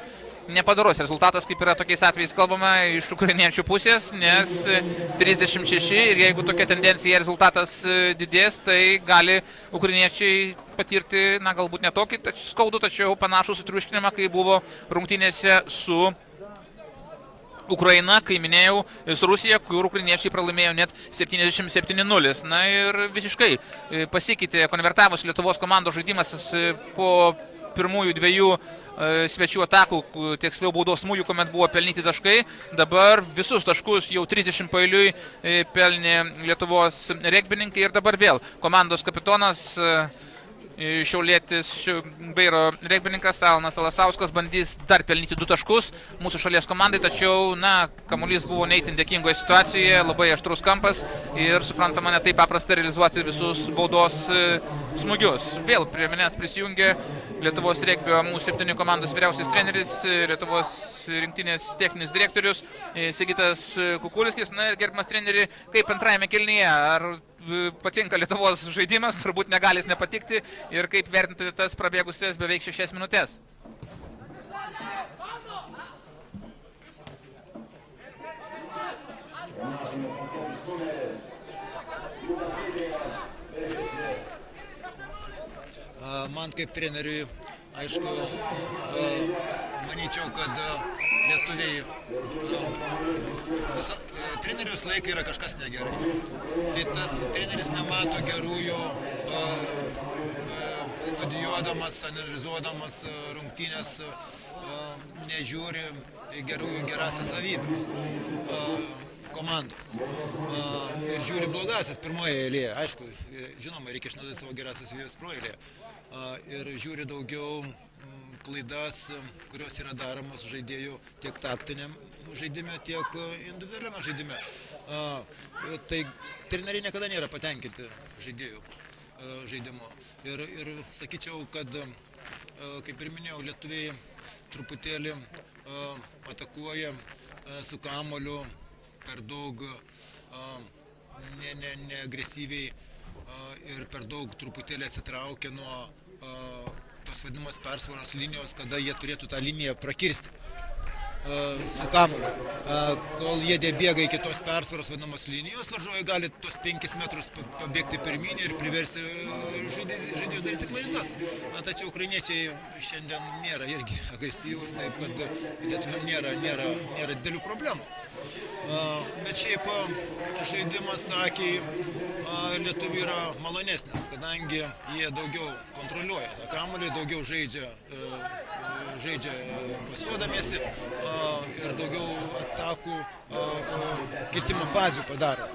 nepadoros rezultatas, kaip yra tokiais atvejais kalbama iš ukrainiečių pusės, nes 36 ir jeigu tokia tendencija rezultatas didės, tai gali ukrainiečiai patirti, galbūt ne tokį skaudų, tačiau panašų sutriuškinimą, kai buvo rungtynėse su Ukraina, kai minėjau, su Rusija, kur ukrainiečiai pralaimėjo net 77-0. Na ir visiškai pasikeitė, konvertavus Lietuvos komandos žaidimas po pirmųjų dviejų svečių atakų, tiksliau baudos smūgių, kuomet buvo pelnyti taškai. Dabar visus taškus jau 30 paeiliui pelnė Lietuvos regbininkai ir dabar vėl komandos kapitonas šiaulietis Beiro regbininkas Alanas Alasauskas bandys dar pelnyti 2 taškus mūsų šalies komandai, tačiau, na, kamuolys buvo neįtin dėkingoje situacijoje, labai aštrus kampas ir, suprantama, ne taip paprasta realizuoti visus baudos smūgius. Vėl prie manęs prisijungė Lietuvos regbio U7 komandos vyriausias treneris, Lietuvos rinktinės techninis direktorius Sigitas Kukuliskis. Na ir gerbiamas treneri, kaip antrajame kėlinyje, ar patinka Lietuvos žaidimas, turbūt negali jis nepatikti, ir kaip vertinate tas prabėgusias beveik 6 minutės? Man kaip treneriui, aišku, manyčiau, kad lietuviai trenerius laikai yra kažkas negerai. Tai tas treneris nemato gerųjų, studijuodamas, analizuodamas rungtynės, nežiūri gerasias savybės komandos. Ir žiūri blogasias pirmoje eilėje. Aišku, žinoma, reikia išnaudoti savo gerasias savybės pro eilėje. Ir žiūri daugiau klaidas, kurios yra daromos žaidėjų tiek taktiniam žaidime, tiek individualiame žaidime. Tai treneriai niekada nėra patenkinti žaidėjų žaidimu. Ir sakyčiau, kad, kaip ir minėjau, lietuviai truputėlį atakuoja su kamuoliu per daug neagresyviai ir per daug truputėlį atsitraukia nuo tos vadinamos persvaros linijos, kada jie turėtų tą liniją prakirsti su kamuoliu. Kol jie bėga iki tos persvaros vadinamos linijos, varžovai gali tos 5 metrus pabėgti pirminį ir priversti žaidėjus daryti klaidas. Tačiau ukrainiečiai šiandien nėra irgi agresyvūs, taip kad lietuviam nėra didelių problemų. Bet šiaip žaidimas, sakiai, lietuvių yra malonesnis, kadangi jie daugiau kontroliuoja tą kamuolį, daugiau žaidžia pasuodamiesi ir daugiau atakų kirtimo fazių padaro.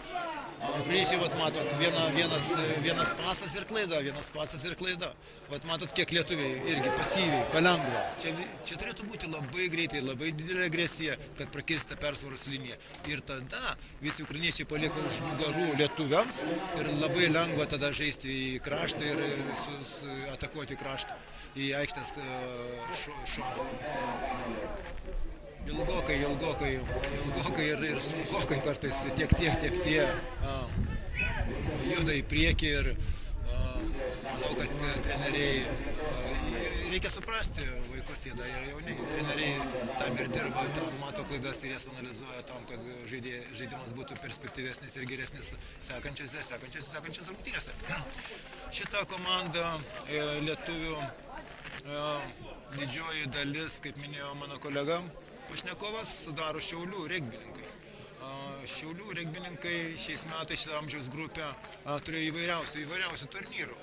Ukrainiečiai, vat matot, vienas pasas ir klaida, vienas pasas ir klaida. Vat matot, kiek lietuviai irgi pasyviai, palengva. Čia turėtų būti labai greitai, labai didelė agresija, kad prakirsta persvaros liniją. Ir tada visi ukrainiečiai palieka už nugarų lietuviams ir labai lengva tada žaisti į kraštą ir atakuoti kraštą, į aikštės šoną. Ilgokai ir sunkokai kartais tiek tie juda į priekį ir manau, kad treneriai, reikia suprasti vaikus, jie dar yra jauni, treneriai tam ir dirba, tam mato klaidas ir jas analizuoja tam, kad žaidimas būtų perspektyvesnis ir geresnis sekančias rungtynėse. Šita komanda lietuvių didžioji dalis, kaip minėjo mano kolega pašnekovas, sudaro Šiaulių regbininkai. Šiaulių regbininkai šiais metais šitą amžiaus grupę turėjo įvairiausių turnyrų.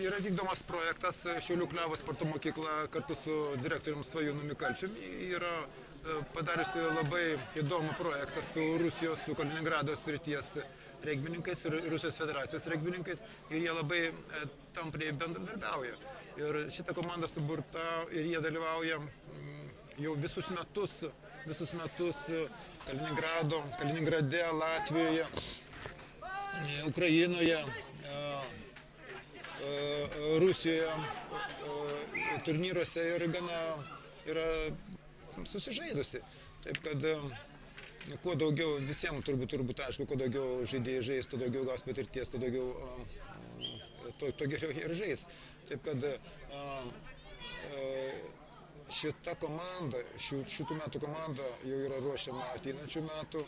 Yra vykdomas projektas Šiaulių Klevo sporto mokykla kartu su direktorium Svajūnu Mikalčiumi. Yra padariusi labai įdomų projektą su Rusijos, su Kaliningrado srities regbininkais ir Rusijos federacijos regbininkais. Ir jie labai tampriai bendradarbiauja. Ir šita komanda suburta ir jie dalyvauja jau visus metus Kaliningrade, Latvijoje, Ukrainoje, Rusijoje turnyruose ir gana yra susižaidusi. Taip kad kuo daugiau, visiems turbūt aišku, kuo daugiau žaidėjai žais, tuo daugiau gaus patirties, tuo daugiau to geriau ir žais. Taip kad šita komanda, šitų metų komanda jau yra ruošiama ateinančių metų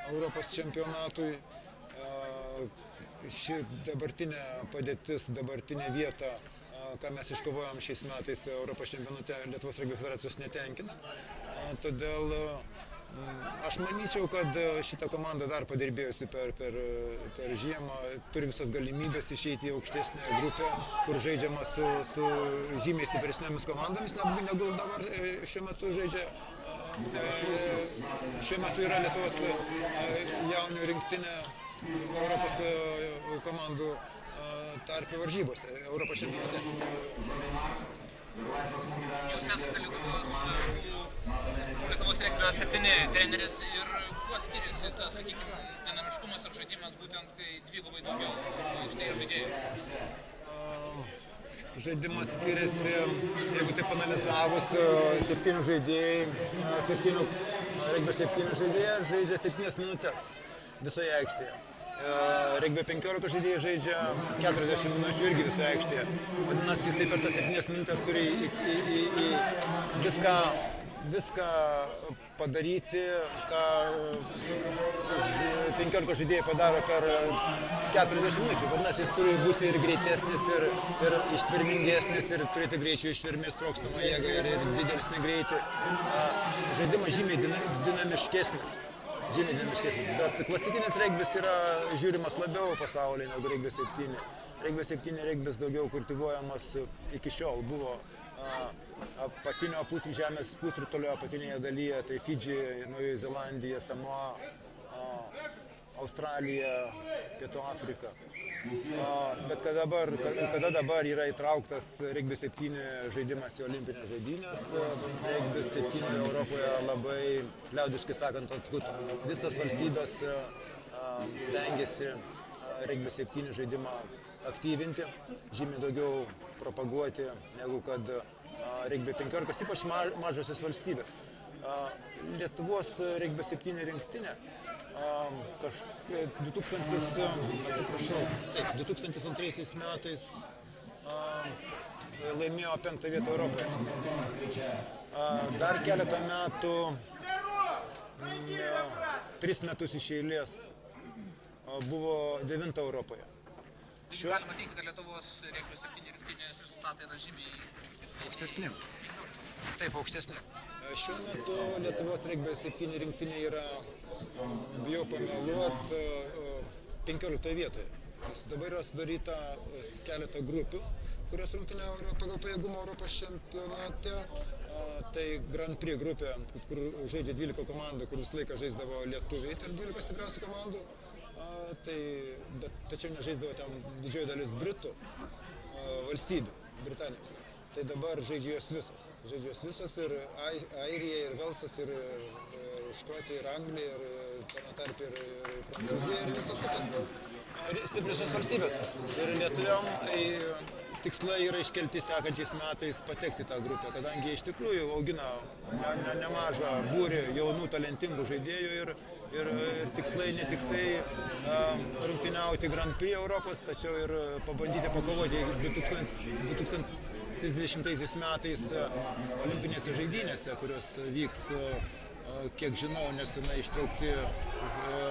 Europos čempionatui. Ši dabartinė padėtis, dabartinė vieta ką mes iškovojom šiais metais Europos čempionate, Lietuvos regbio federacijos netenkina. Todėl aš manyčiau, kad šita komanda dar padirbėjusi per žiemą turi visas galimybės išeiti į aukštesnę grupę, kur žaidžiama su žymiai stipresnėmis komandomis, negu dabar šiuo metu žaidžia. Šiuo metu yra Lietuvos jaunių rinktinė Europos komandų tarp varžybose, Europos čempionate. Jūs esate Lietuvos regbio 7 treneris ir kuo skiriasi tas, sakykime, dinamiškumas ar žaidimas būtent, kai dvigubai daugiau štai žaidėjų? Žaidimas skiriasi, jeigu taip analizavus, 7 žaidėjai, regbio 7 žaidėjai žaidžia 7 minutės visoje aikštėje. Regbio 15 žaidėjai žaidžia 40 minučių irgi visoje aikštėje. Vadinasi, jis taip per tas 7 minutės turi viską padaryti, ką 15 žaidėjai padaro per 40 minučių. Vadinasi, jis turi būti ir greitesnis, ir ištvermingesnis, ir turėti greičio ištvermės trokštamą jėgą, ir didesnį greitį. Žaidimas žymiai dinamiškesnis. Bet klasikinis regbis yra žiūrimas labiau pasaulyje negu regbio 7. Regbio 7 regbis daugiau kultivuojamas iki šiol. Buvo apatinio žemės pusrutulio apatinėje dalyje, tai Fidži, Naujoji Zelandija, Samoa, Australija, Pietų Afrika. Bet kada dabar yra įtrauktas regbio 7 žaidimas į olimpinės žaidynės, regbio 7 Europoje labai, liaudiškai sakant, atkuto. Visos valstybės stengiasi regbio 7 žaidimą aktyvinti, žymiai daugiau propaguoti, negu kad regbio 15, ypač mažosios valstybės. Lietuvos regbio 7 rinktinė 2002 metais laimėjo 5 vietą Europoje. Dar keletą metų, 3 metus iš eilės buvo 9 Europoje. Galima teikti, kad Lietuvos regbio 7 rinktinės rezultatai yra žymiai aukštesni. Taip, aukštesni. Šiuo metu Lietuvos regbio 7 rinktinė yra, bijau pameluoti, 15 vietoje. Dabar yra sudaryta keletą grupių, kurios rungtyniauja pagal pajėgumą Europos čempionate. Tai Grand Prix grupė, kur žaidžia 12 komandų, kur visą laiką žaisdavo lietuviai tarp 12 stipriausių komandų. Tačiau nežaisdavo ten didžioji dalis Britų valstybių, Britanijos. Tai dabar žaidžia jos visos. Žaidžia jos visos ir Airija, ir Velsas, ir Škotija, ir Anglija, ir tame tarpe ir Prancūzija, ir visos kitos stipriosios valstybės. Ir lietuviam tikslai yra iškelti sekančiais metais patekti tą grupę, kadangi iš tikrųjų augina nemažą būrį jaunų talentingų žaidėjų ir tikslai ne tik tai rungtyniauti Grand Prix Europos, tačiau ir pabandyti pakovoti 2020 metais olimpinėse žaidynėse, kurios vyks, kiek žinau, nesenai ištraukti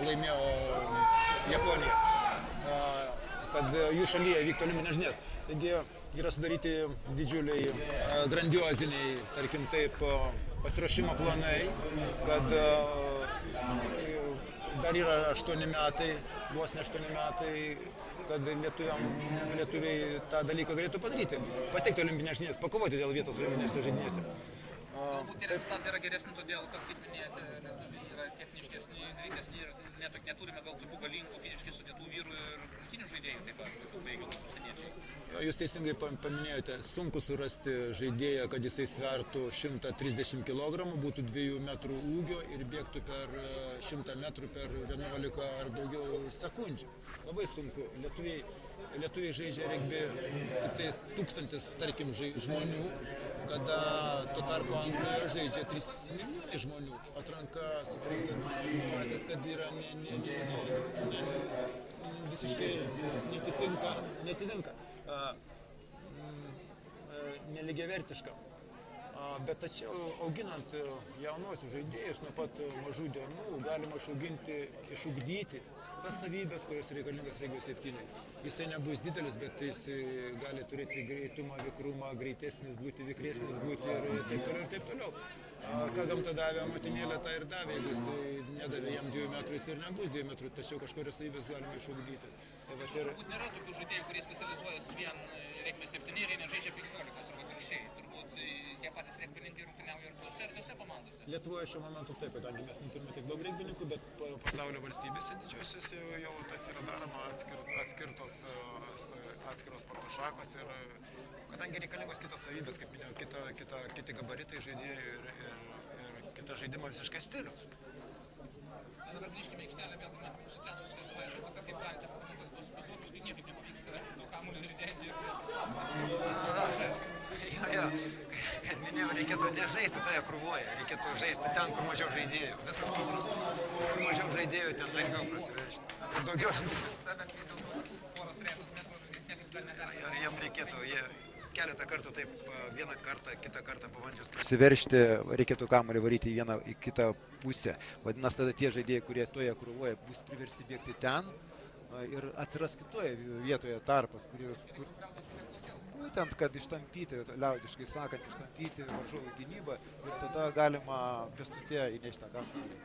laimėjo Japonija, kad jų šalyje vyktų olimpinės žaidynės. Taigi yra sudaryti didžiuliai grandioziniai, tarkim taip, pasiruošimo planai, kad dar yra 8 metai, vos ne 8 metai, kad lietuviai tą dalyką galėtų padaryti, patekti olimpinės žaidynės, pakovoti dėl vietos olimpinėse žaidynėse. Galbūt tie rezultatai yra geresni todėl, kad, kaip minėjote, lietuviai yra techniškesni, greitesni ir neturime gal tokių galingų fiziškai sudėtų vyrų ir rungtynių žaidėjų, taip pat, baigiau užsieniečiai. Jūs teisingai paminėjote, sunku surasti žaidėją, kad jisai svertų 130 kg, būtų 2 metrų ūgio ir bėgtų per 100 metrų per 11 ar daugiau sekundžių. Labai sunku. Lietuviai žaidžia regbį tik tai 1000, tarkim, žmonių, kada tuo tarpu Anglijoje žaidžia 3 milijonai žmonių. Atranka, suprantate, kad yra visiškai netitinka. Nelygiavertiška. Bet tačiau auginant jaunosius žaidėjus nuo pat mažų dienų galima išugdyti tas savybės, kurios reikalingas regbio 7. Jis tai nebus didelis, bet jis gali turėti greitumą, vikrumą, greitesnis būti, vikresnis būti ir taip toliau ir taip toliau. Ką gamta davė, motinėlė tą ir davė, jeigu jis nedavė jam 2 metrų, jis ir nebus 2 metrų, tačiau kažkurios savybės galima išugdyti. Turbūt nėra tokių žaidėjų, kurie specializuojas vien regbio 7 ir jie nežaidžia 15 arba atvirkščiai. Turbūt tie patys regbininkai rungtyniauja ir tose komandose. Lietuvoje šiuo momentu taip, kadangi mes neturime tiek daug regbininkų, bet pasaulio valstybėse didžiosiuose jau tas yra daroma atskirtos sporto šakos ir kadangi reikalingos kitos savybės, kaip minėjau, kiti gabaritai žaidėjai ir kitas žaidimo visiškai stilius. Dabar grįžkime į aikštelę, vėl turime užsitęsus Lietuvoje. Žinote, kaip galite pakomentuoti tos epizodus, kai niekaip nepavyksta tų kamuolių ir dėti ir paspausti. Kaip minėjau, reikėtų nežaisti toje krūvoje, reikėtų žaisti ten, kur mažiau žaidėjų. Viskas paprasta. Kur mažiau žaidėjų, ten lengviau prasiveržti. Kur daugiau žaidėjų. Poros trejetus metrų niekaip gal negali. Jam reikėtų, keletą kartų taip, vieną kartą, kitą kartą pabandžius prasiveržti, reikėtų kamuolį varyti į kitą pusę. Vadinasi, tada tie žaidėjai, kurie toje krūvoje, bus priversti bėgti ten ir atsiras kitoje vietoje tarpas, būtent, kad ištampyti, liaudiškai sakant, ištampyti varžovų gynybą ir tada galima pėstute įnešti tą kamuolį.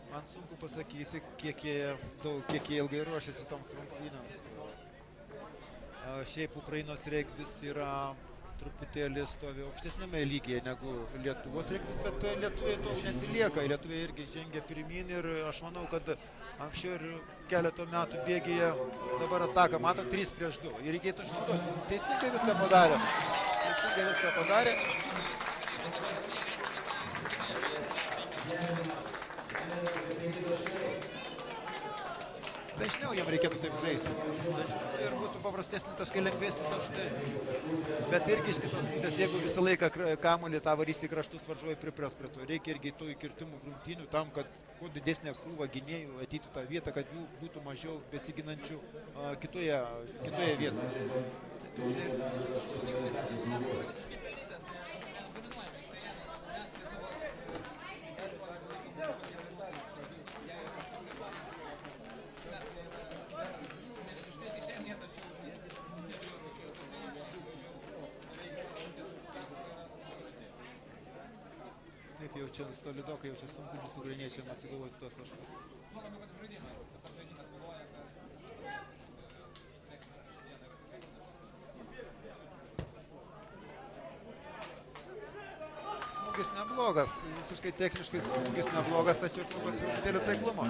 Man sunku pasakyti, kiek jie ilgai ruošiasi toms rungtynėms. Šiaip Ukrainos regbis yra truputėlį stovi aukštesnėme lygyje negu Lietuvos regbis, bet lietuviai to nesilieka. Lietuviai irgi žengia pirmyn ir aš manau, kad anksčiau ir keleto metų bėgyje dabar ataka, mato 3-2 ir reikėtų išnaudoti. Teisingai viską padarė. Dažniau jam reikėtų taip žaisti. Ir būtų paprastesni taškai, lengvesni taškai. Bet irgi iš kitos pusės, jeigu visą laiką kamuolį tą varysi kraštus varžovai pripras prie to, reikia irgi tų įkirtimų grumtynių tam, kad kuo didesnė krūva gynėjų ateitų tą vietą, kad jų būtų mažiau besiginančių kitoje vietoje. Taip jau čia solidokai, jau čia sunku bus ukrainiečiam atsigalvoti tuos taškus. Smūgis neblogas, visiškai techniškai smūgis neblogas, tačiau truputėlį taiklumo.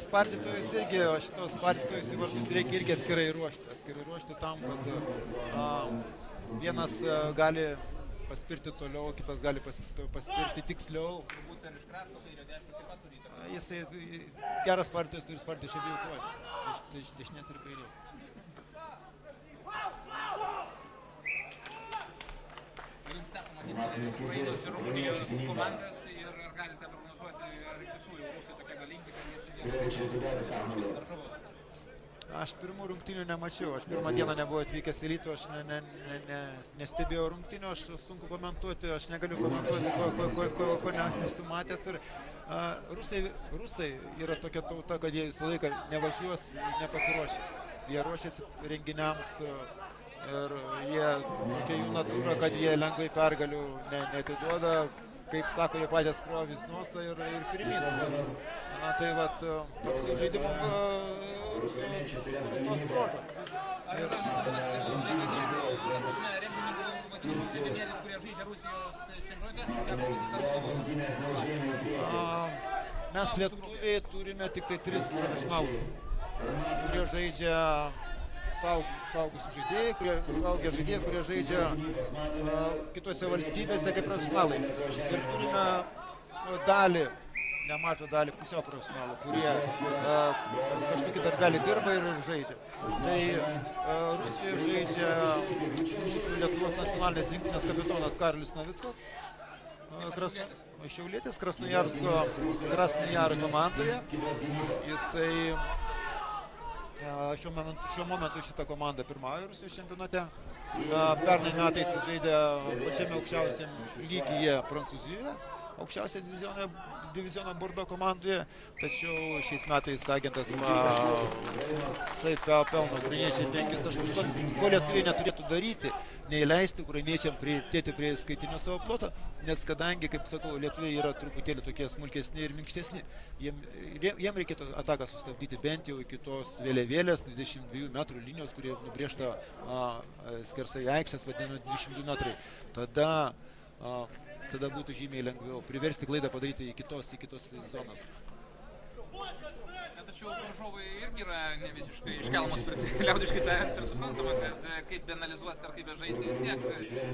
Spardytojus irgi, šitos spardytojus į vartus reikia irgi atskirai ruošti tam, kad vienas gali paspirti toliau, kitas gali paspirti tiksliau. Jisai geras spardytojas turi spartyti iš abiejų kojų, iš dešinės ir kairės. Jums teko matyti Ukrainos ir Rumunijos komandas ir ar galite prognozuoti, ar iš tiesų jau rusai tokie galingi, kad jie šiandien varžovus? Aš pirmų rungtynių nemačiau, aš pirmą dieną nebuvau atvykęs į Lietuvą, aš nestebėjau rungtynių, aš sunku komentuoti, aš negaliu komentuoti, ko nesu matęs. Ir rusai yra tokia tauta, kad jie visą laiką nevažiuos, nepasiruošę. Jie ruošiasi renginiams ir tokia jų natūra, kad jie lengvai pergalių neatiduoda, kaip sako, jie patys krovis nosą ir pirmyn. Tai vat, toks jau žaidimo tos protas. Ar yra Lietuvos legionieriais, kurie žaidžia Rusijos čempionate? Mes lietuviai turime tik tai 3 profesionalus, kurie žaidžia suaugusių žaidėjai, kurie žaidžia kitose valstybėse kaip profesionalai. Ir turime dalį nemažą dalį pusiau profesionalų, kurie kažkokį darbelį dirba ir žaidžia. Tai Rusijoje žaidžia Lietuvos nacionalinės rinktinės kapitonas Karolis Navickas, šiaulietis Krasnojaro komandoje. Jisai šiuo momentu šitą komandą pirmauja Rusijos čempionate. Pernai metais jis žaidė pačiame aukščiausiam lygyje Prancūzijoje, aukščiausio diviziono Bordo komandoje, tačiau šiais metais agentas pelno ukrainiečiai 5 taškus. Ko lietuviai neturėtų daryti, neįleisti ukrainiečiam prieartėti prie skaitinio savo ploto, nes kadangi, kaip sakau, lietuviai yra truputėlį tokie smulkesni ir minkštesni, jiem reikėtų ataką sustabdyti bent jau iki tos vėliavėlės 22 metrų linijos, kurie nubrėžta skersai aikštės, vadinami 22 metrai. Tada būtų žymiai lengviau priversti klaidą padaryti į kitos zonos. Tačiau varžovai irgi yra ne visiškai iškelmos, liaudiškai tariant, ir suprantama, kad kaip beanalizuosi ar kaip bežaisi, vis tiek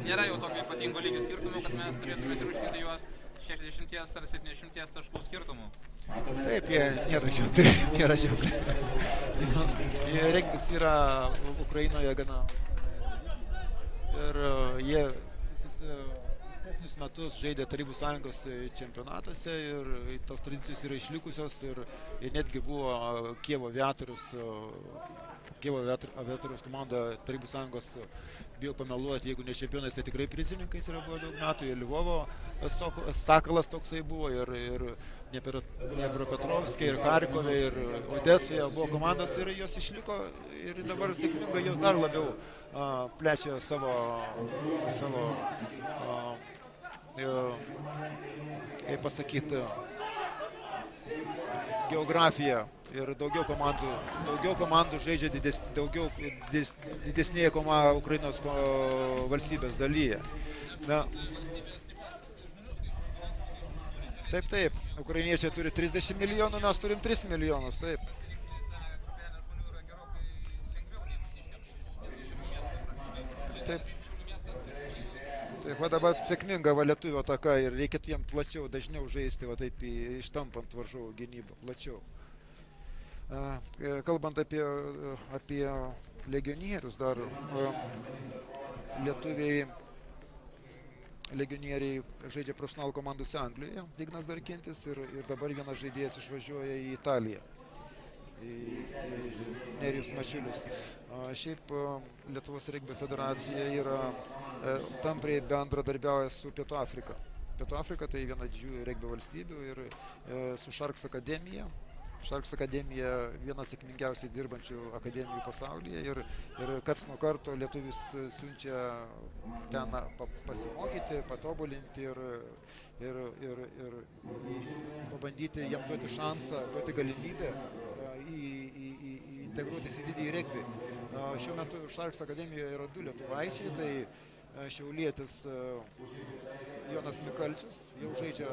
nėra jau tokio ypatingo lygio skirtumų, kad mes turėtume triuškinti juos 60 ar 70 taškų skirtumų. Taip, jie nėra ženkliai. Rengtis yra Ukrainoje gana. Ir jie visus metus žaidė Tarybų Sąjungos čempionatuose ir tos tradicijos yra išlikusios ir netgi buvo Kijevo Aviatoriaus komanda Tarybų Sąjungos, bijau pameluoti, jeigu ne čempionais, tai tikrai prizininkais yra buvo daug metų, ir Lvovo Sakalas toksai buvo, ir Dniepropetrovske, ir Charkove, ir Odesoje buvo komandos ir jos išliko ir dabar sėkmingai jos dar labiau plečia savo kaip pasakyti, geografiją ir daugiau komandų žaidžia didesnėje Ukrainos valstybės dalyje. Taip, ukrainiečiai turi 30 milijonų, mes turim 3 milijonus, taip. Taip, dabar sėkminga lietuvių ataka ir reikėtų jiem plačiau, dažniau žaisti, taip ištampant varžovų gynybą, plačiau. Kalbant apie legionierius, dar lietuviai legionieriai žaidžia profesionalų komandose Anglijoje, Ignas Darkintis, ir dabar vienas žaidėjas išvažiuoja į Italiją. Nerijus Mačiulis. Šiaip Lietuvos regbio federacija yra tampriai bendradarbiauja su Pietų Afrika. Pietų Afrika tai viena didžiųjų regbio valstybių ir su Sharks akademija. Sharks akademija viena sėkmingiausiai dirbančių akademijų pasaulyje ir karts nuo karto lietuvius siunčia ten pasimokyti, patobulinti ir pabandyti jam duoti šansą, duoti galimybę integruotis į didįjį regbį. Šiuo metu Sharks akademijoje yra 2 lietuvaičiai, tai šiaulietis Jonas Mikalčius, jau žaidžia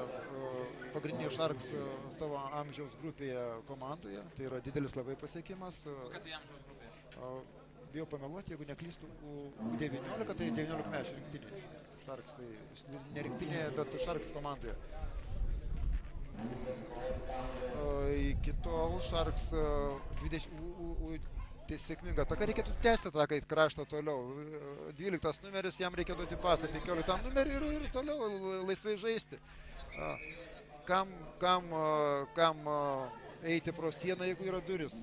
pagrindinį Sharks savo amžiaus grupėje komandoje, tai yra didelis labai pasiekimas. Kokia tai amžiaus grupė? Bijau pameluoti, jeigu neklystu, U19, tai 19 mečių rinktinė. Sharks, tai ne rinktinėje, bet Sharks komandoje. Iki tol Sharks 20 tai sėkminga ataka, reikėtų tęsti ataką į kraštą toliau. 12 numeris, jam reikia duoti pasą 15 numerį ir toliau laisvai žaisti. Kam eiti pro sieną, jeigu yra duris?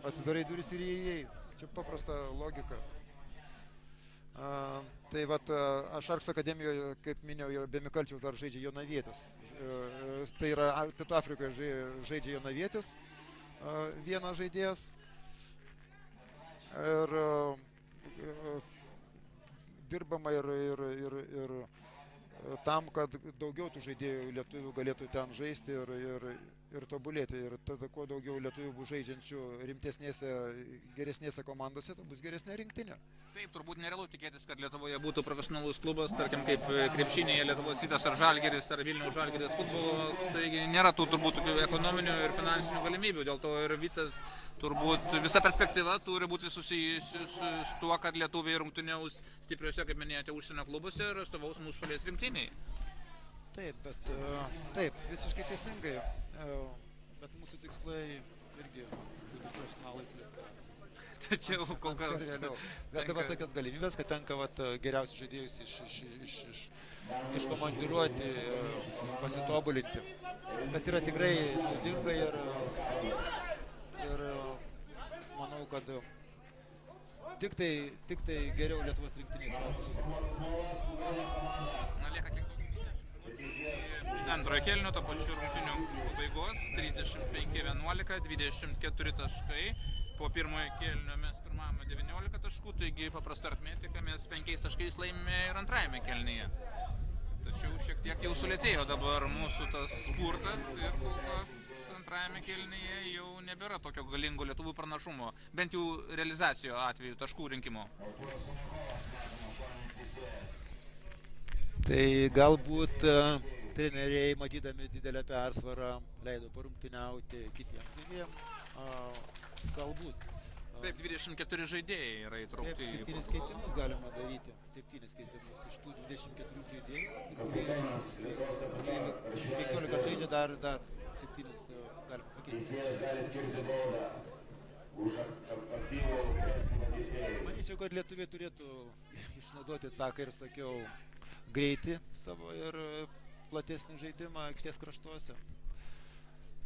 Pasidarai duris ir įėjai. Čia paprasta logika. Tai Sharks akademijoje, kaip minėjau, be Mikalčiaus dar žaidžia Jonavietis. Tai yra Pietų Afrikoje žaidžia Jonavietis, vienas žaidėjas. Ir dirbama ir tam, kad daugiau tų žaidėjų lietuvių galėtų ten žaisti ir tobulėti. Ir tada, kuo daugiau lietuvių bus žaidžiančių rimtesnėse, geresnėse komandose, tai bus geresnė rinktinė. Taip, turbūt nerealu tikėtis, kad Lietuvoje būtų profesionalus klubas, tarkim kaip krepšinėje Lietuvos Rytas ar Žalgiris ar Vilniaus Žalgiris futbolo. Taigi nėra tų turbūt tokių ekonominių ir finansinių galimybių, dėl to ir visa perspektyva turi būti susijusi su tuo, kad lietuviai rungtyniaus stipriuose, kaip minėjote, užsienio klubuose ir atstovaus mūsų šalies rinktiniai. Taip, visiškai teisingai. Bet mūsų tikslai irgi būti profesionalais Lietuvoje. Tačiau kol kas... Bet dabar tokias galimybės, kad tenka geriausius žaidėjus iškomandiruoti, pasitobulinti. Kas yra tikrai naudinga ir manau, kad tik tai geriau Lietuvos rinktinės. Na, lieka kiek daug antrojo kėlinio, to pačiu rungtynių pabaigos, 35-11, 24 taškai. Po pirmojo kėlinio mes pirmavome 19 taškų, taigi paprasta aritmetika, mes 5 taškais laimime ir antrajame kėlinyje. Tačiau šiek tiek jau sulėtėjo dabar mūsų tas spurtas ir kol kas antrajame kėlinyje jau nebėra tokio galingo lietuvių pranašumo, bent jau realizacijos atveju taškų rinkimo. Tai galbūt treneriai, matydami didelę persvarą, leido parungtyniauti kitiems žaidėjams. Galbūt. Taip, 24 žaidėjai yra įtraukti. Taip, 7 keitimus galima daryti. 7 keitimus iš tų 24 žaidėjų. 15 žaidžia dar 7 galima pakeisti. Manyčiau, kad lietuviai turėtų išnaudoti tą, ką ir sakiau, greitį savo ir platesnį žaidimą aikštės kraštuose.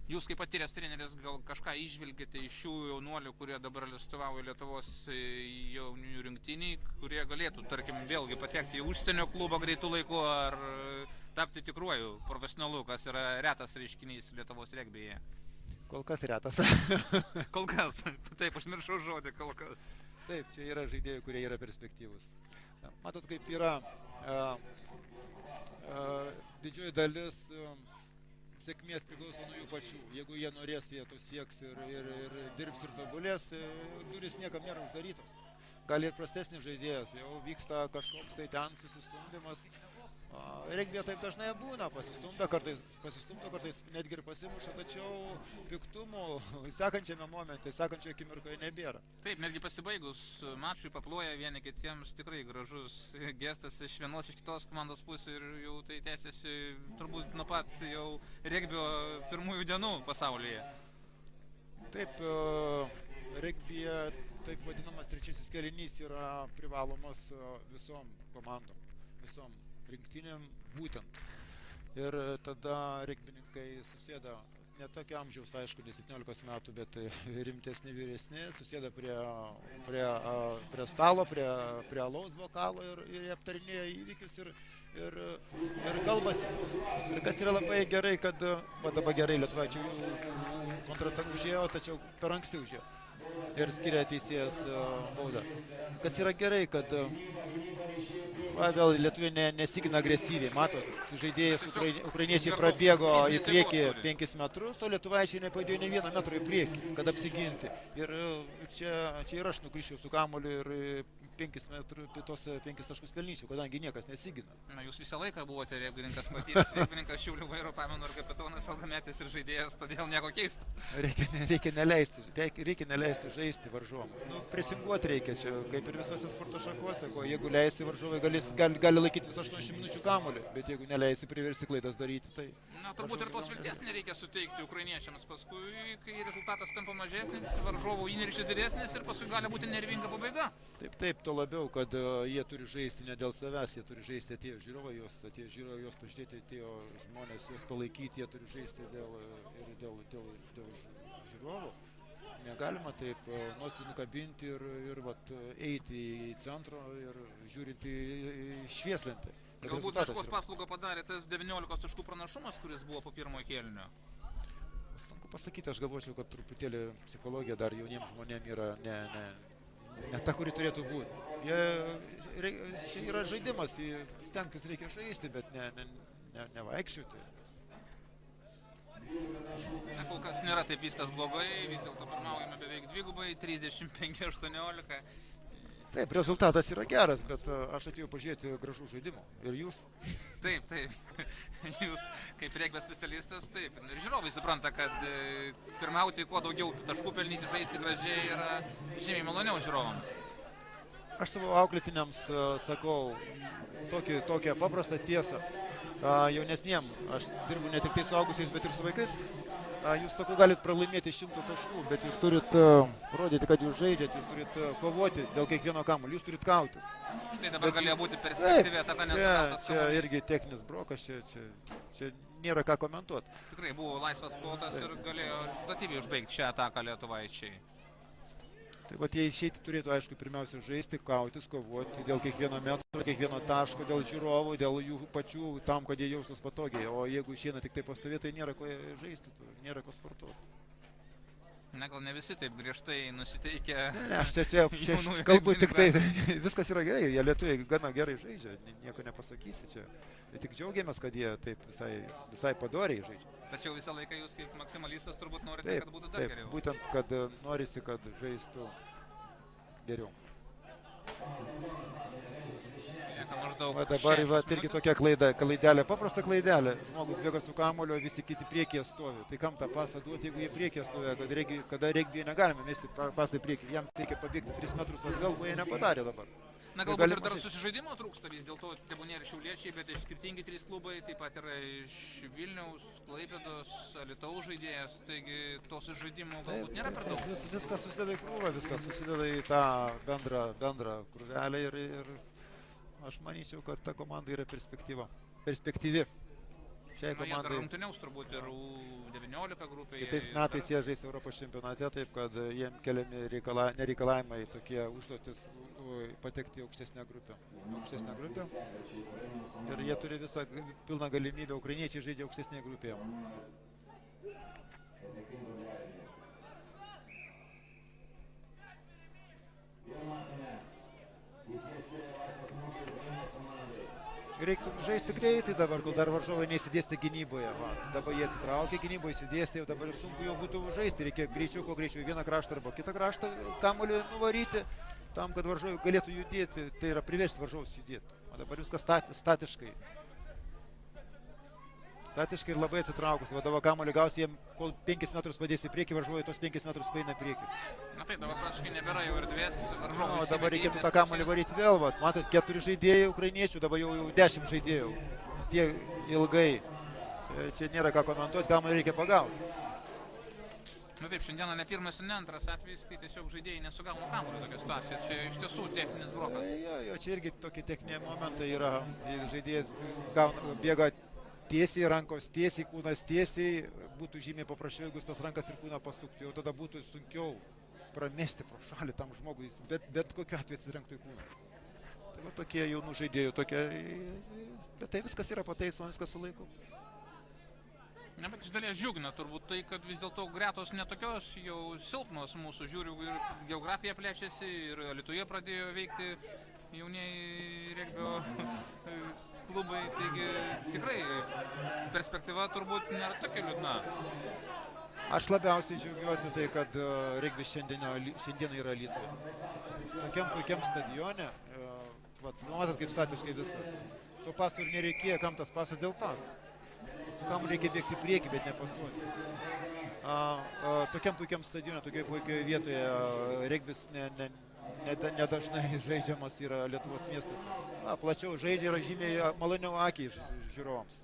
Jūs kaip patyręs treneris gal kažką išvilgėte iš šių jaunuolių, kurie dabar atstovauja Lietuvos jaunių rinktiniai, kurie galėtų, tarkim, vėlgi patekti į užsienio klubą greitų laiku ar tapti tikruoju profesionalu, kas yra retas reiškinys Lietuvos regbyje? Kol kas retas. Kol kas, taip, užmiršau žodį, kol kas. Taip, čia yra žaidėjai, kurie yra perspektyvūs. Matot, kaip yra didžioji dalis sėkmės priklauso nuo jų pačių. Jeigu jie norės, jie to sieks ir dirbs ir tobulės, durys niekam nėra uždarytos. Gali ir prastesnis žaidėjas, jau vyksta kažkoks tai ten susistumdymas. Regbyje taip dažnai būna, pasistumdo kartais netgi ir pasimuša, tačiau piktumų sekančiame momente, sekančioje akimirkoje nebėra. Taip, netgi pasibaigus mačui paploja vieni kitiems, tikrai gražus gestas iš vienos iš kitos komandos pusių ir jau tai tęsiasi turbūt nuo pat jau regbio pirmųjų dienų pasaulyje. Taip, regbyje taip vadinamas trečiasis kėlinys yra privalomas visom komandom, visom rinktinėm būtent. Ir tada regbininkai susėda, ne tokio amžiaus, aišku, ne 17 metų, bet rimtesni, vyresni, susėda prie stalo, prie alaus bokalo ir aptarinėja įvykius ir kalbasi. Ir kas yra labai gerai, kad, dabar gerai, lietuvaičiai kontratakų užėjo, tačiau per anksti užėjo ir skiria teisėjas baudą. Kas yra gerai, kad vėl lietuviai nesigina agresyviai, matot, žaidėjai ukrainiečiai prabėgo į priekį 5 metrus, o lietuvaičiai nepadėjo nei 1 metro į priekį, kad apsiginti. Ir čia ir aš nukryščiau su kamuoliu ir 5 taškus pelnyčiau, kadangi niekas nesigina. Na, jūs visą laiką buvote regbininkas, matyręs regbininkas Šiaulių Vairo, pamenu, ir kapitonas ilgametis ir žaidėjas, todėl nieko keisto. Reikia neleisti žaisti varžovom. Presinguoti reikia čia, kaip ir visose sporto šakose, jeigu leisi varžovai gali laikyti visą 80 minučių kamuolį, bet jeigu neleisi priversti klaidas daryti, tai... Na, turbūt ir tos vilties nereikia suteikti ukrainiečiams paskui, kai rezultatas tampa mažesnis, varžovų įniršis didesnis ir paskui gali būti nervinga pabaiga. Taip, to labiau, kad jie turi žaisti ne dėl savęs, jie turi žaisti, atėjo žiūrovai juos pažiūrėti, atėjo žmonės juos palaikyti, jie turi žaisti dėl žiūrovų. Negalima taip nosį nukabinti ir eiti į centro ir žiūrinti į švieslentę. Galbūt meškos paslaugą padarė tas 19 taškų pranašumas, kuris buvo po pirmojo kėlinio? Sunku pasakyti, aš galvočiau, kad truputėlį psichologija dar jauniems žmonėms yra ne ta, kuri turėtų būti. Čia yra žaidimas, stengtis reikia žaisti, bet nevaikščioti. Na, kol kas nėra taip viskas blogai, vis dėlto pirmaujame beveik dvigubai, 35-18. Taip, rezultatas yra geras, bet aš atėjau pažiūrėti gražų žaidimų. Ir jūs? Taip. Jūs kaip regbio specialistas, taip. Ir žiūrovai supranta, kad pirmauti kuo daugiau taškų pelnyti, žaisti gražiai yra žymiai maloniau žiūrovams. Aš savo auklėtiniams sakau tokią paprastą tiesą. Jaunesniem, aš dirbu ne tik tai su augusiais, bet ir su vaikais. Jūs, sakau, galit pralaimėti 100 taškų, bet jūs turit rodyti, kad jūs žaidžiat, jūs turit kovoti dėl kiekvieno kamuolio, jūs turit kautis. Štai dabar galėjo būti perspektyvi ataka, nes gautas Čia kamuolys. irgi techninis brokas, čia nėra ką komentuoti. Tikrai buvo laisvas plotas ir galėjo rezultatyviai užbaigti šią ataką lietuvaičiai. Tai vat jie išeiti turėtų, aišku, pirmiausia žaisti, kautis, kovoti dėl kiekvieno metro, kiekvieno taško, dėl žiūrovų, dėl jų pačių, tam, kad jie jaustus patogiai. O jeigu išeina tik tai pastovėti, tai nėra ko žaisti, nėra ko sportuoti. Na, gal ne visi taip griežtai nusiteikia. Ne, aš čia kalbu tik tai, viskas yra gerai, jie lietuviai gana gerai žaidžia, nieko nepasakysi čia. Tai tik džiaugiamės, kad jie taip visai padoriai žaidžia. Tačiau visą laiką jūs kaip maksimalistas turbūt norite, kad būtų dar geriau. Būtent, kad norisi, kad žaistų geriau. Lieka maždaug O dabar 6 va, irgi minutės. tokia klaidelė, paprasta klaidelė. Žmogus bėga su kamuolio, visi kiti priekyje stovi. Tai kam tą pasą duoti, jeigu jie priekyje stovi, kada regbyje negalime mesti pasą į priekį. Jam reikia pabėgti 3 metrus atgal, ko jie nepadarė dabar. Na, galbūt ir dar susižaidimo trūksta, vis dėlto tebūnė ir šiauliečiai, bet iš skirtingi 3 klubai, taip pat yra iš Vilniaus, Klaipėdos, Alytaus žaidėjas, taigi to susižaidimo galbūt nėra per daug. Viskas susideda į krūvą, viskas susideda į tą bendrą krūvelę ir aš manyčiau, kad ta komanda yra perspektyvi. Šiai Na, jie dar komandai. rungtyniaus turbūt ir U19 grupėje. Kitais metais jie žais Europos čempionate, taip kad jiem keliami nereikalavimai tokie užduotis patekti į aukštesnę grupę. Ir jie turi visą pilną galimybę, ukrainiečiai žaidžia aukštesnėje grupėje. Reiktų žaisti greitai dabar, kol dar varžovai neįsidėstė gynyboje. Va, dabar jie atsitraukė gynyboje, įsidėstė, jau dabar sunku jau būtų žaisti. Reikia greičiau, kuo greičiau į vieną kraštą arba kitą kraštą kamuolį nuvaryti, tam, kad varžovai galėtų judėti, tai yra priversti varžovus judėti. O dabar viskas statiškai. Statiškai ir labai atsitraukus. Vadovą kamuolį gausi, jiem kol 5 metrus padės į priekį, varžovai tos 5 metrus paina į priekį. Na taip, dabar praktiškai nebėra jau erdvės varžovų. O dabar reikėtų tą kamuolį varyti vėl. Vat. Matot, 4 žaidėjai ukrainiečių, dabar jau 10 žaidėjų. Tie ilgai. Čia nėra ką komentuoti, kamuolį reikia pagauti. Na taip, šiandieną ne pirmas ir ne antras atvejis, kai tiesiog žaidėjai nesugauna kamuolį tokia situacija. Čia iš tiesų techninis brokas. Jo, čia irgi tokie techniniai momentai yra. Žaidėjas bėga tiesiai, rankos tiesiai, kūnas tiesiai, būtų žymiai paprasčiau, jeigu tas rankas ir kūną pasukti, jau tada būtų sunkiau pramesti pro šalį tam žmogui, bet kokiu atveju atsirengtų į kūną. Tai va tokie jaunų žaidėjų, bet tai viskas yra pataisoma, viskas su laiku. Ne, bet iš dalies džiugina turbūt tai, kad vis dėlto gretos netokios jau silpnos mūsų, žiūriu, ir geografija plečiasi, ir Alytuje pradėjo veikti jaunieji regbio klubai, taigi tikrai perspektyva turbūt nėra tokia liūdna. Aš labiausiai džiaugiuosi tai, kad regbis šiandieną yra Alytuje. Tokiam puikiam stadione, matot kaip statiškai viskas. To paso ir nereikėjo, kam tas pasas dėl paso. Kam reikia bėgti į priekį, bet nepasuoti. Tokiam puikiam stadione, tokioje puikioje vietoje regbis nedažnai žaidžiamas yra Lietuvos miestuose. Plačiau žaidžia yra žymiai maloniau akiai žiūrovams.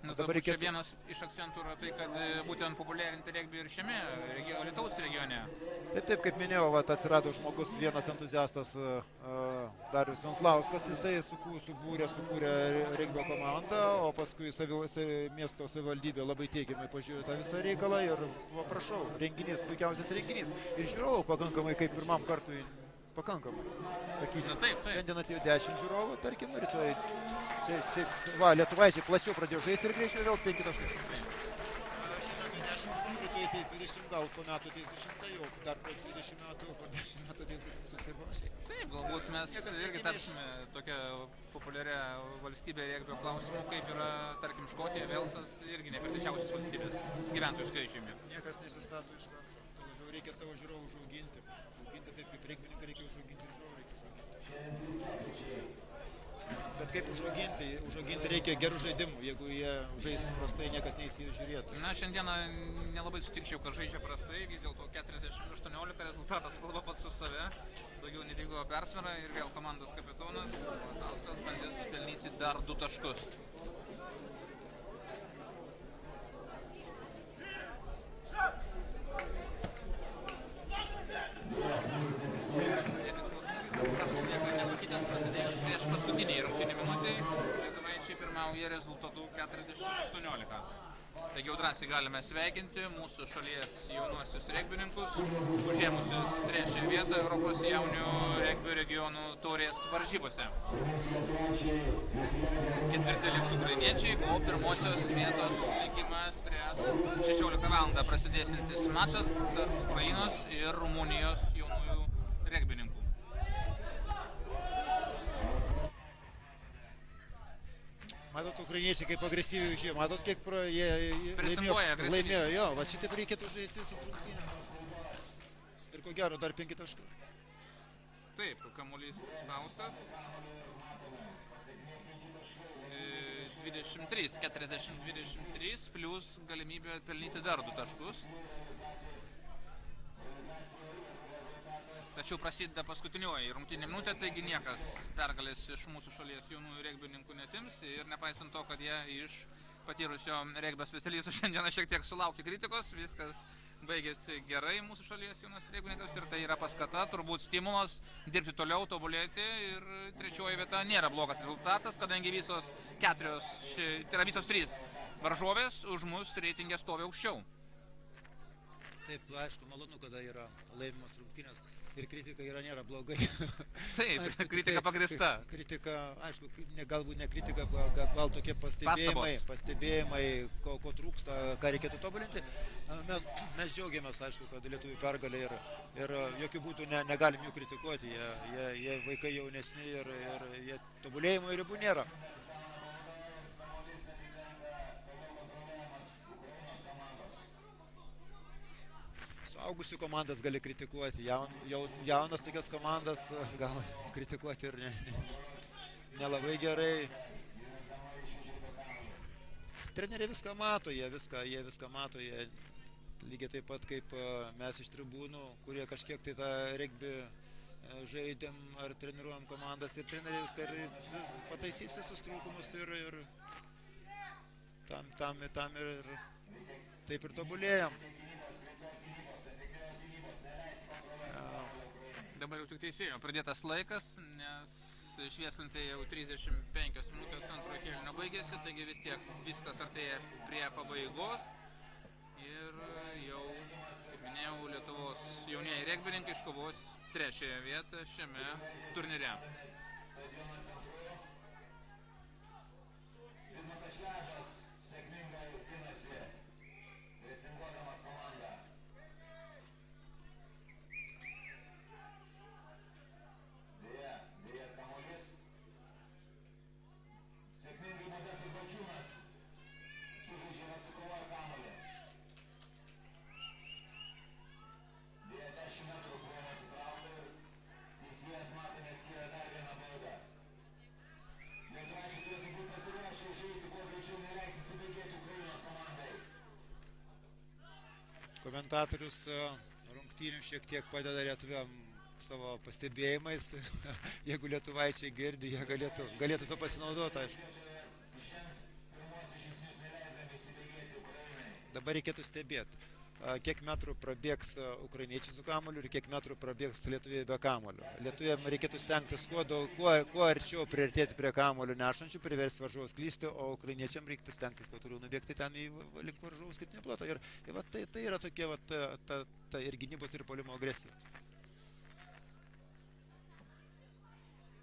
Na, turbūt čia vienas iš akcentų yra tai, kad būtent populiarinti regbį ir šiame Alytaus regione. Taip, kaip minėjau, atsirado žmogus, vienas entuziastas Darius Venslauskas, jisai sukūrė regbio komandą, o paskui miesto savivaldybė labai teigiamai pažiūrėjo tą visą reikalą ir, prašau, renginys, puikiausias renginys. Ir žiūrovų pakankamai kaip pirmam kartui pakankamai. Šiandien atėjo 10 žiūrovų, tarkim, rytoj. Lietuvaičiai plačiau pradėjo žaisti ir greičiau vėl 5 taškai. Šiandien 10 rytoj ateis 20, gal po metų ateis 200, jau dar po 20 metų, po 10 metų ateis 2000 ir panašiai. Taip, galbūt mes irgi tapsime tokia populiaria valstybė regbio klausimų, kaip yra, tarkim, Škotija, Velsas, irgi ne per didžiausias valstybės gyventojų skaičiumi. Niekas nesistato iš karto, reikia savo žiūrovų užauginti. Auginti taip, kaip regbininkai reikia užauginti ir žiūrovų reikia užauginti. Bet kaip užauginti reikia gerų žaidimų, jeigu jie žais prastai, niekas neįsižiūrėtų. Na, šiandieną nelabai sutikčiau, kad žaidžia prastai, vis dėlto 40-18 rezultatas kalba pats su save, daugiau nedvyko persvarą ir vėl komandos kapitonas Lasauskas bandys pelnyti dar 2 taškus. pirmauja rezultatu 40-18. Taigi jau drąsiai galime sveikinti mūsų šalies jaunuosius regbininkus, užėmusius 3 vietą Europos jaunių regbio regionų taurės varžybose. 4 liks ukrainiečiai, o pirmosios vietos likimą spręs 16 val. Prasidėsintis mačas tarp Ukrainos ir Rumunijos jaunųjų regbininkų. Matot, ukrainiečiai kaip agresyviai užėjo, matot, kiek jie Presinguoja agresyviai. laimėjo, jo, va šitaip reikėtų žaisti visas rungtynes. Ir ko gero, dar 5 taškai. Taip, kamuolys spaustas. 40-23, plus galimybė pelnyti dar 2 taškus. Tačiau prasideda paskutinioji rungtynė minutė, taigi niekas pergalės iš mūsų šalies jaunųjų regbininkų netims. Ir nepaisant to, kad jie iš patyrusio regbio specialistų šiandieną šiek tiek sulaukė kritikos, viskas baigėsi gerai mūsų šalies jaunos regbininkams ir tai yra paskata, turbūt stimulas dirbti toliau, tobulėti. Ir 3 vieta nėra blogas rezultatas, kadangi visos 3 varžovės už mus reitingė stovi aukščiau. Taip, aišku, malonu, kada yra laimimos rungtynės. Ir kritika nėra blogai. Taip, kritika pagrįsta. Kritika, aišku, galbūt ne kritika, gal tokie pastebėjimai, ko trūksta, ką reikėtų tobulinti. Mes džiaugiamės, aišku, kad lietuvių pergalė ir jokių būdų negalim jų kritikuoti. Jie vaikai jaunesni ir jie tobulėjimo ribų nėra. Suaugusių komandas gali kritikuoti, jaunas tokias komandas gal kritikuoti ir nelabai gerai. Treneriai viską mato, jie viską mato, jie lygiai taip pat kaip mes iš tribūnų, kurie kažkiek tai tą regbį žaidėm ar treniruojam komandas ir treneriai viską pataisys visus trūkumus ir tam ir taip ir tobulėjom. Dabar jau tik teisėjo pradėtas laikas, nes švieslintai jau 35 minutės antrojo kėlinio baigėsi, taigi vis tiek viskas artėja prie pabaigos. Ir jau, kaip minėjau, Lietuvos jaunieji regbininkai iškovos 3 vietą šiame turnyre. Komentatorius rungtynių šiek tiek padeda lietuviam savo pastebėjimais. Jeigu lietuvaičiai girdi, jie galėtų to pasinaudoti. Dabar reikėtų stebėti, kiek metrų prabėgs ukrainiečiai su kamuoliu ir kiek metrų prabėgs lietuviai be kamuolio. Lietuviam reikėtų stengtis kuo arčiau priartėti prie kamuolio nešančių, priversti varžovus klysti, o ukrainiečiam reikėtų stengtis kuo toliau nubėgti ten link varžovų skaitinio ploto. Ir tai yra tokia ir gynybos ir puolimo agresija.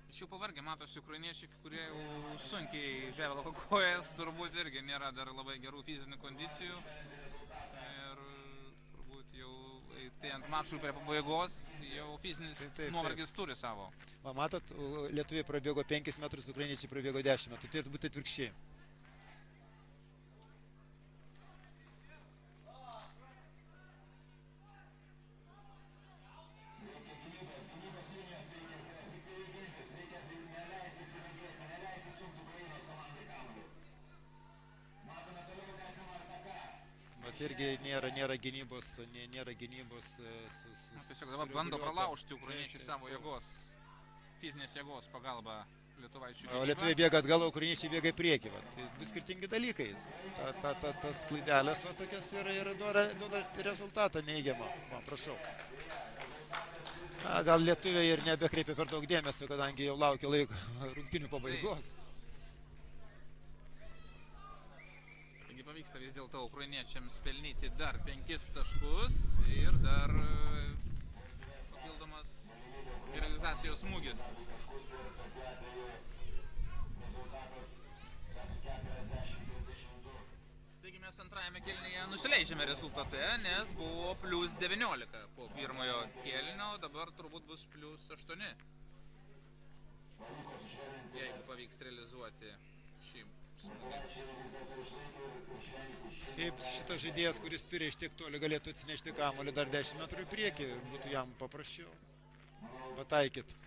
Iš jų pavargę matosi ukrainiečiai, kurie jau sunkiai vėlavo kojas, turbūt irgi nėra dar labai gerų fizinių kondicijų. Ir turbūt jau tai ant mačų prie pabaigos jau fizinis nuovargis turi savo. Matot, lietuviai prabėgo 5 metrus, ukrainiečiai prabėgo 10 metrų. Tai turėtų būti atvirkščiai. Irgi nėra gynybos. Tiesiog dabar bando pralaužti ukrainiečiai savo jėgos, fizinės jėgos pagalba lietuvaičių gynybą. O lietuviai bėga atgal, o ukrainiečiai bėga į priekį. Tai du skirtingi dalykai. Tas klaidelės tokias ir duoda rezultatą neigiamą. Prašau. Gal lietuviai ir nebekreipia per daug dėmesio, kadangi jau laukia laiko rungtynių pabaigos. pavyksta vis dėlto ukrainiečiams pelnyti dar 5 taškus ir dar papildomas realizacijos smūgis. Taigi mes antrajame kėlinyje nusileidžiame rezultate, nes buvo plius 19 po pirmojo kėlinio, dabar turbūt bus plius 8. Jeigu pavyks realizuoti šį smūgį. Šiaip šitas žaidėjas, kuris spiria iš tiek toli, galėtų atsinešti kamuolį dar 10 metrų į priekį, būtų jam paprasčiau pataikyti.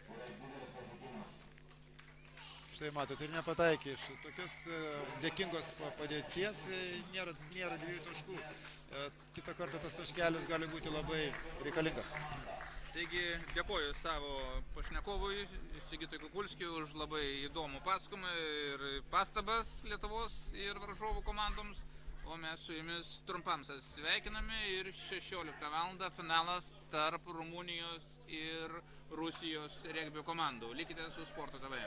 Štai matot, ir nepataikė iš tokios dėkingos padėties, nėra 2 taškų. Kitą kartą tas taškelis gali būti labai reikalingas. Taigi dėkoju savo pašnekovui Sigitui Kukulskiui už labai įdomų pasakojimą ir pastabas Lietuvos ir varžovų komandoms. O mes su jumis trumpam sveikiname ir 16 val. Finalas tarp Rumunijos ir Rusijos regbio komandų. Likite su Sporto TV.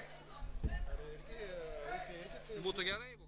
Būtų gerai.